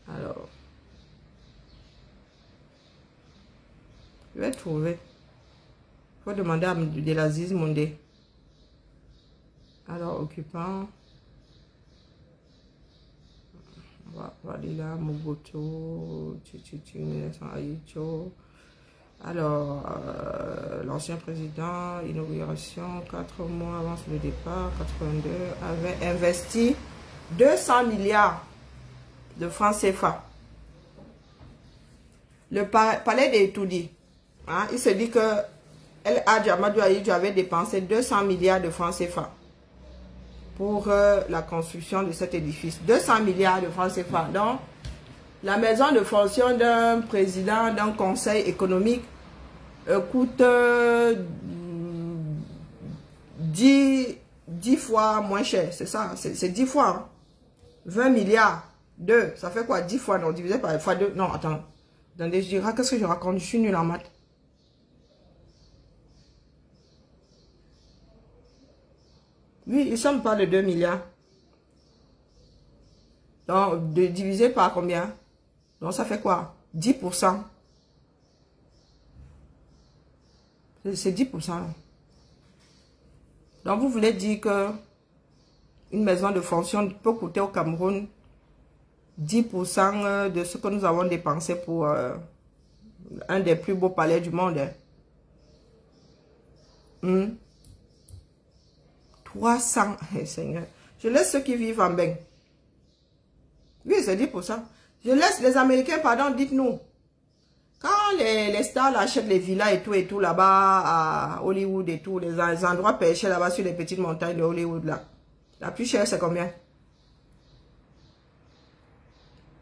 S1: Alors. Je vais trouver. Il faut demander à Abdelaziz Mondé. Alors, occupant. Walila, Mobutu, Aïcho. Alors, l'ancien président, inauguration, 4 mois avant le départ, 82, avait investi 200 milliards de francs CFA. Le palais des Toudi, hein, il se dit que El Hadj Amadou Ahidjo avait dépensé 200 milliards de francs CFA pour la construction de cet édifice. 200 milliards de francs CFA. Donc, la maison de fonction d'un président d'un conseil économique coûte 10 fois moins cher. C'est ça, c'est 10 fois. Hein. 20 milliards. 2, ça fait quoi? 10 fois, non, divisé par fois 2. Non, attends. Attendez, je dirais, qu'est-ce que je raconte? Je suis nulle en maths. Oui, ils sont pas de 2 milliards. Donc, divisé par combien? Donc, ça fait quoi? 10%. C'est 10%. Donc, vous voulez dire que une maison de fonction peut coûter au Cameroun 10% de ce que nous avons dépensé pour un des plus beaux palais du monde. 300. Seigneur. Je laisse ceux qui vivent en bain. Oui, c'est 10%. Je laisse les Américains, pardon, dites-nous. Quand les stars achètent les villas et tout là-bas à Hollywood et tout, les endroits pêchés là-bas sur les petites montagnes de Hollywood là. La plus chère, c'est combien?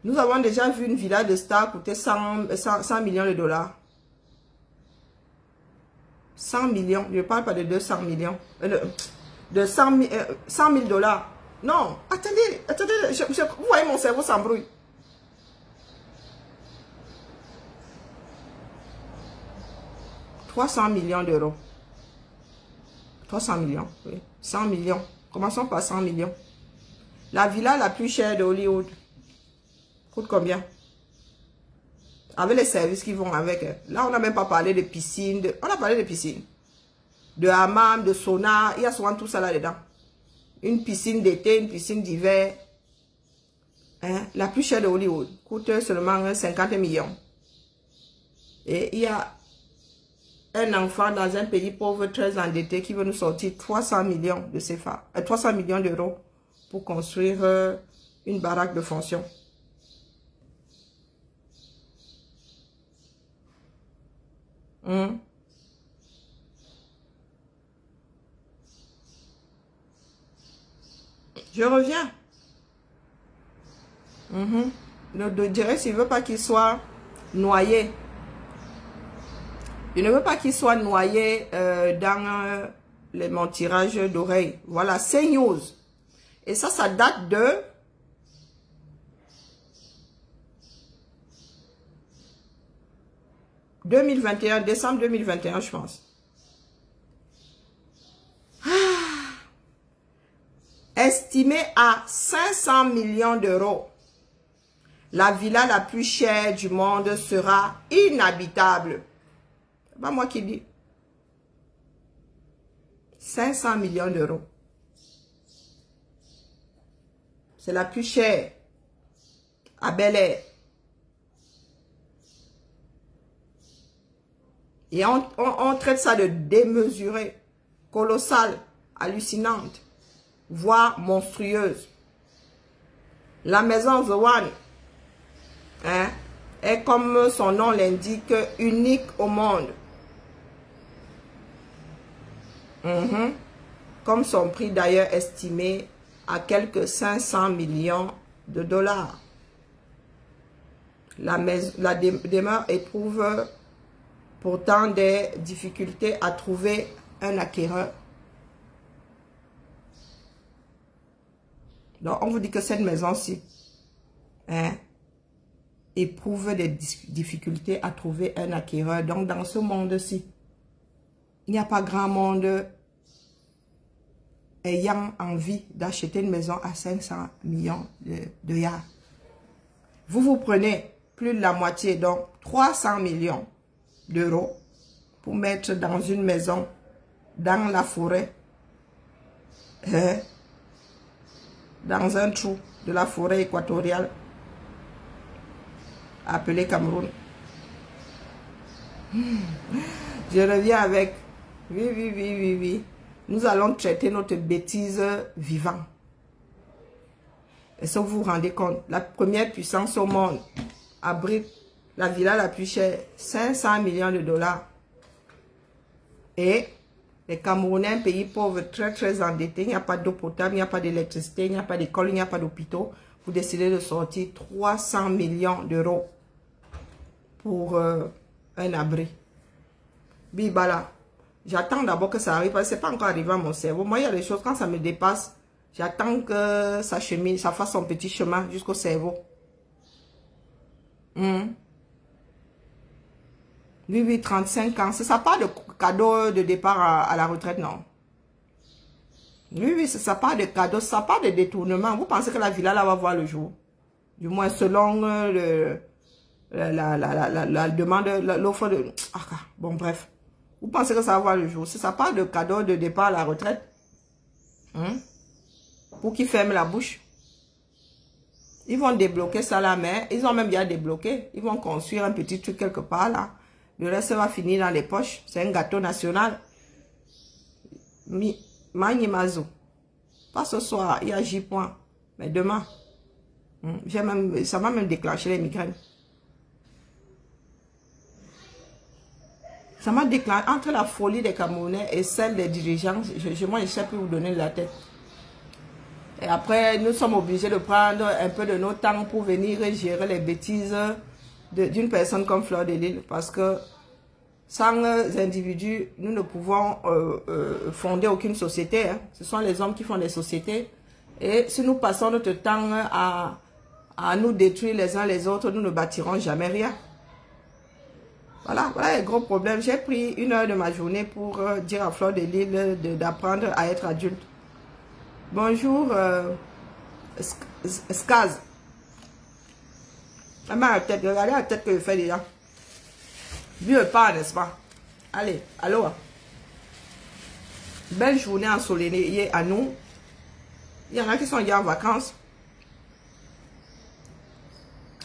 S1: Nous avons déjà vu une villa de stars coûter 100 millions de dollars. 100 millions. Je ne parle pas de 200 millions. De 100 000 dollars. Non, attendez. Vous voyez, mon cerveau s'embrouille. « 300 millions d'euros. 300 millions, oui. 100 millions. Commençons par 100 millions. La villa la plus chère de Hollywood coûte combien? Avec les services qui vont avec. Là, on n'a même pas parlé de piscine. On a parlé de piscine. De hammam, de sauna. Il y a souvent tout ça là-dedans. Une piscine d'été, une piscine d'hiver. Hein? La plus chère de Hollywood coûte seulement 50 millions. Et il y a un enfant dans un pays pauvre très endetté qui veut nous sortir 300 millions de CFA, 300 millions d'euros pour construire une baraque de fonction. Je reviens. Le direct, il ne veut pas qu'il soit noyé. Je ne veux pas qu'il soit noyé dans mon tirage d'oreille. Voilà, c'est news. Et ça date de... décembre 2021, je pense. Estimé à 500 millions d'euros. La villa la plus chère du monde sera inhabitable. C'est pas moi qui dis. 500 millions d'euros. C'est la plus chère. À Bel Air. Et on traite ça de démesuré. Colossal. hallucinante, voire monstrueuse. La maison The One, hein, est comme son nom l'indique, unique au monde. Comme son prix d'ailleurs estimé à quelques 500 millions de dollars. La demeure éprouve pourtant des difficultés à trouver un acquéreur. Donc, on vous dit que cette maison-ci, hein, éprouve des difficultés à trouver un acquéreur. Donc, dans ce monde-ci, il n'y a pas grand monde ayant envie d'acheter une maison à 500 millions de yards. Vous prenez plus de la moitié, donc 300 millions d'euros pour mettre dans une maison, dans la forêt, dans un trou de la forêt équatoriale, appelé Cameroun. Je reviens avec, oui. Nous allons traiter notre bêtise vivant. Est-ce que vous vous rendez compte? La première puissance au monde abrite la villa la plus chère, 500 millions de dollars. Et les Camerounais, un pays pauvre, très endetté, il n'y a pas d'eau potable, il n'y a pas d'électricité, il n'y a pas d'école, il n'y a pas d'hôpitaux. Vous décidez de sortir 300 millions d'euros pour un abri. Bibala. J'attends d'abord que ça arrive parce que ce n'est pas encore arrivé à mon cerveau. Moi, il y a des choses, quand ça me dépasse, j'attends que ça chemine, ça fasse son petit chemin jusqu'au cerveau. Oui, 35 ans. C'est ça, pas de cadeau de départ à la retraite, non. Oui, c'est ça, pas de cadeau, ça, pas de détournement. Vous pensez que la villa là va voir le jour? Du moins, selon la demande, l'offre de... bon, bref. Vous pensez que ça va voir le jour? C'est ça, pas de cadeau de départ à la retraite? Pour qu'ils ferment la bouche. Ils vont débloquer ça là, mais ils ont même bien débloqué. Ils vont construire un petit truc quelque part là. Le reste va finir dans les poches. C'est un gâteau national. Mazo. Pas ce soir, il y a J. Mais demain, ça m'a même déclenché les migraines. Ça m'a déclenché entre la folie des Camerounais et celle des dirigeants. Moi, je ne sais plus vous donner de la tête. Et après, nous sommes obligés de prendre un peu de notre temps pour venir gérer les bêtises d'une personne comme Fleur de Lys. Parce que sans individus, nous ne pouvons fonder aucune société. Hein. Ce sont les hommes qui font des sociétés. Et si nous passons notre temps à nous détruire les uns les autres, nous ne bâtirons jamais rien. Voilà les gros problèmes. J'ai pris 1 heure de ma journée pour dire à Fleur de Lys d'apprendre à être adulte. Bonjour, Skaz. Regardez la tête que je fais déjà. Vieux pas, n'est-ce pas? Allez, allô. Belle journée ensoleillée à nous. Il y en a qui sont déjà en vacances.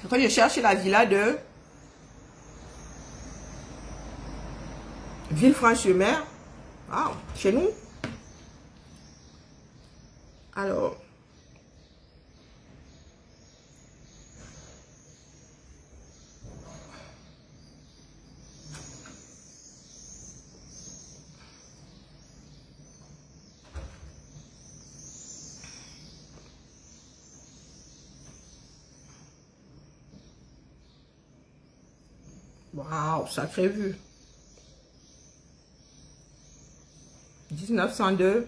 S1: Quand je cherche la villa de Villefranche-sur-Mer, chez nous. Alors, waouh, sacrée vue. 1902.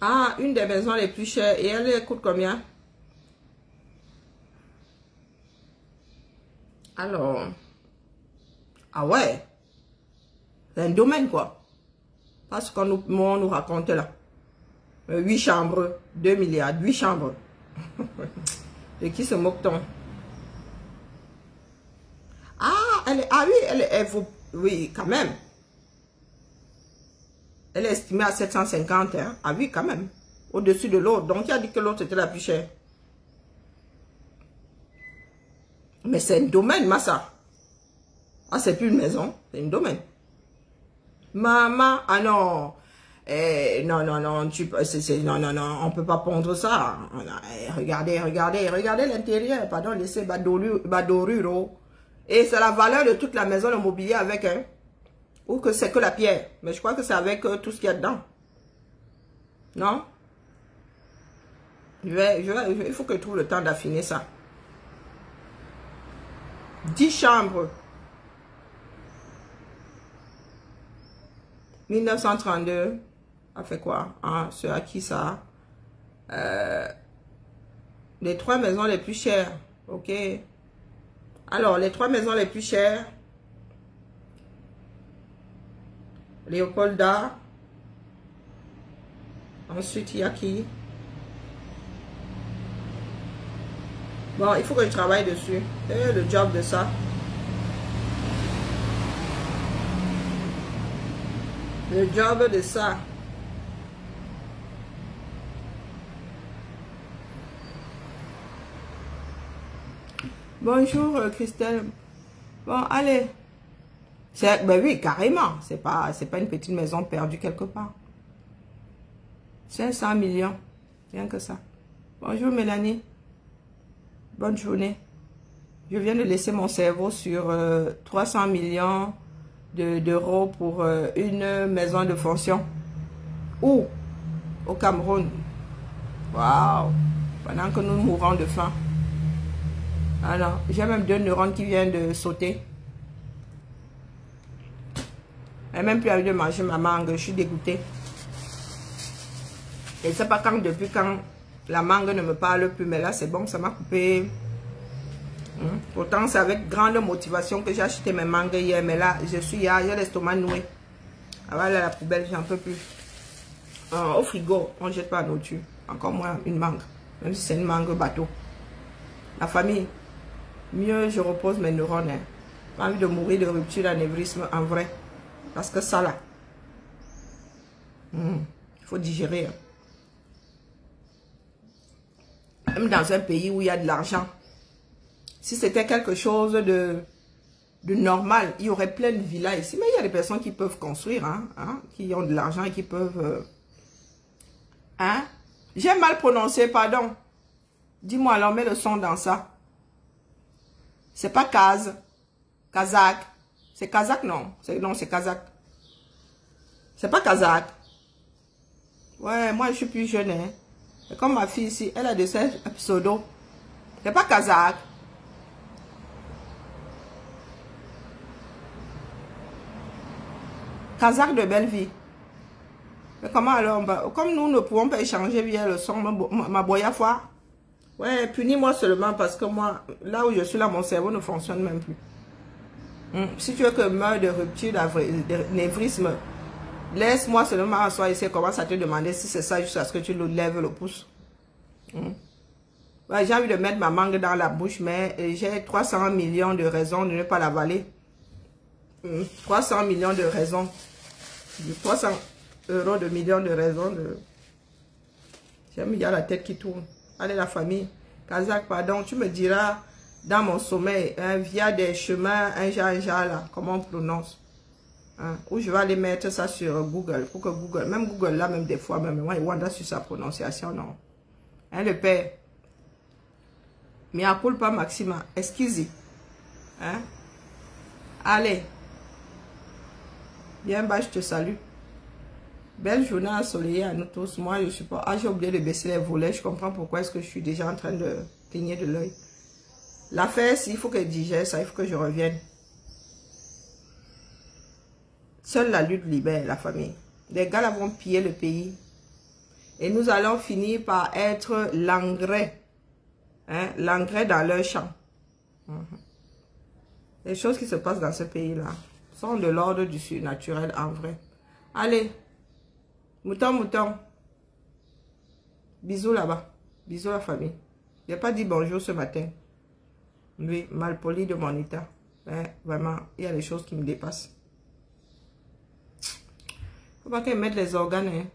S1: Ah, une des maisons les plus chères. Et elle coûte combien? Alors, ah ouais, c'est un domaine quoi. Pas ce qu'on nous raconte là. 8 chambres, 2 milliards, 8 chambres. De qui se moque-t-on? Ah, ah oui, elle vaut, oui, quand même. Elle est estimée à 750, hein. Ah oui, quand même. Au-dessus de l'autre. Donc, il a dit que l'autre était la plus chère. Mais c'est un domaine, Massa. Ah, c'est plus une maison, c'est un domaine. Maman, ah non. Non, non, non, non, non, non, on peut pas pondre ça. Regardez l'intérieur. Pardon, laissez Badoruro. Et c'est la valeur de toute la maison, le mobilier avec, hein. Ou que c'est que la pierre. Mais je crois que c'est avec tout ce qu'il y a dedans. Non? Il faut que je trouve le temps d'affiner ça. 10 chambres. 1932. A fait quoi? Ah, c'est à qui ça? Les 3 maisons les plus chères. Ok. Alors, les 3 maisons les plus chères. Léopolda. Ensuite, il y a qui? Bon, il faut que je travaille dessus. Et le job de ça. Le job de ça. Bonjour, Christelle. Bon, allez. Ben oui, carrément. C'est pas une petite maison perdue quelque part. 500 millions. Rien que ça. Bonjour, Mélanie. Bonne journée. Je viens de laisser mon cerveau sur 300 millions d'euros pour une maison de fonction. Où? Au Cameroun. Waouh! Pendant que nous mourons de faim. Alors, j'ai même 2 neurones qui viennent de sauter. Elle n'a même plus envie de manger ma mangue. Je suis dégoûtée. Et c'est pas depuis quand la mangue ne me parle plus. Mais là, c'est bon, ça m'a coupé. Pourtant, c'est avec grande motivation que j'ai acheté mes mangues hier. Mais là, j'ai l'estomac noué. Ah voilà, la poubelle, j'en peux plus. Au frigo, on ne jette pas la nourriture. Encore moins une mangue. Même si c'est une mangue bateau. La famille, mieux je repose mes neurones. Hein. Pas envie de mourir de rupture d'anévrisme en vrai. Parce que ça là, il faut digérer. Hein. Même dans un pays où il y a de l'argent, si c'était quelque chose de normal, il y aurait plein de villas ici. Mais il y a des personnes qui peuvent construire, qui ont de l'argent et qui peuvent... J'ai mal prononcé, pardon. Dis-moi alors, mets le son dans ça. C'est pas Kazakh. C'est Kazakh, non? Non, c'est Kazakh. C'est pas Kazakh. Ouais, moi je suis plus jeune, hein. Et comme ma fille ici, elle a de ces pseudos. C'est pas Kazakh. Kazakh de belle vie. Mais comment alors, comme nous ne pouvons pas échanger via le son, ma boya foi. Ouais, punis-moi seulement parce que moi, là où je suis là, mon cerveau ne fonctionne même plus. Si tu veux que je meure de rupture d'anévrisme, laisse-moi seulement asseoir ici et commence à te demander si c'est ça jusqu'à ce que tu lèves le pouce. Ouais, j'ai envie de mettre ma mangue dans la bouche, mais j'ai 300 millions de raisons de ne pas l'avaler. 300 millions de raisons. 300 euros de millions de raisons de... J'aime, il y a la tête qui tourne. Allez, la famille. Kazakh, pardon, tu me diras dans mon sommeil, via des chemins, un genre là, comment on prononce. Ou je vais aller mettre ça sur Google, pour que Google, même Google là, même des fois, même moi, il wanda sur sa prononciation, non. Le père. Mia culpa maxima, excusez. Allez. Bien bas, je te salue. Belle journée ensoleillée à nous tous. Moi, je suis pas... j'ai oublié de baisser les volets. Je comprends pourquoi est-ce que je suis déjà en train de cligner de l'œil. L'affaire, il faut que je digère ça. Il faut que je revienne. Seule la lutte libère la famille. Les gars là vont piller le pays. Et nous allons finir par être l'engrais. L'engrais dans leur champ. Les choses qui se passent dans ce pays-là sont de l'ordre du surnaturel en vrai. Allez. Mouton, mouton. Bisous là-bas. Bisous la famille. Je n'ai pas dit bonjour ce matin. Oui, malpoli de mon état. Ouais, vraiment, il y a des choses qui me dépassent. Faut pas qu'elle mette les organes, hein.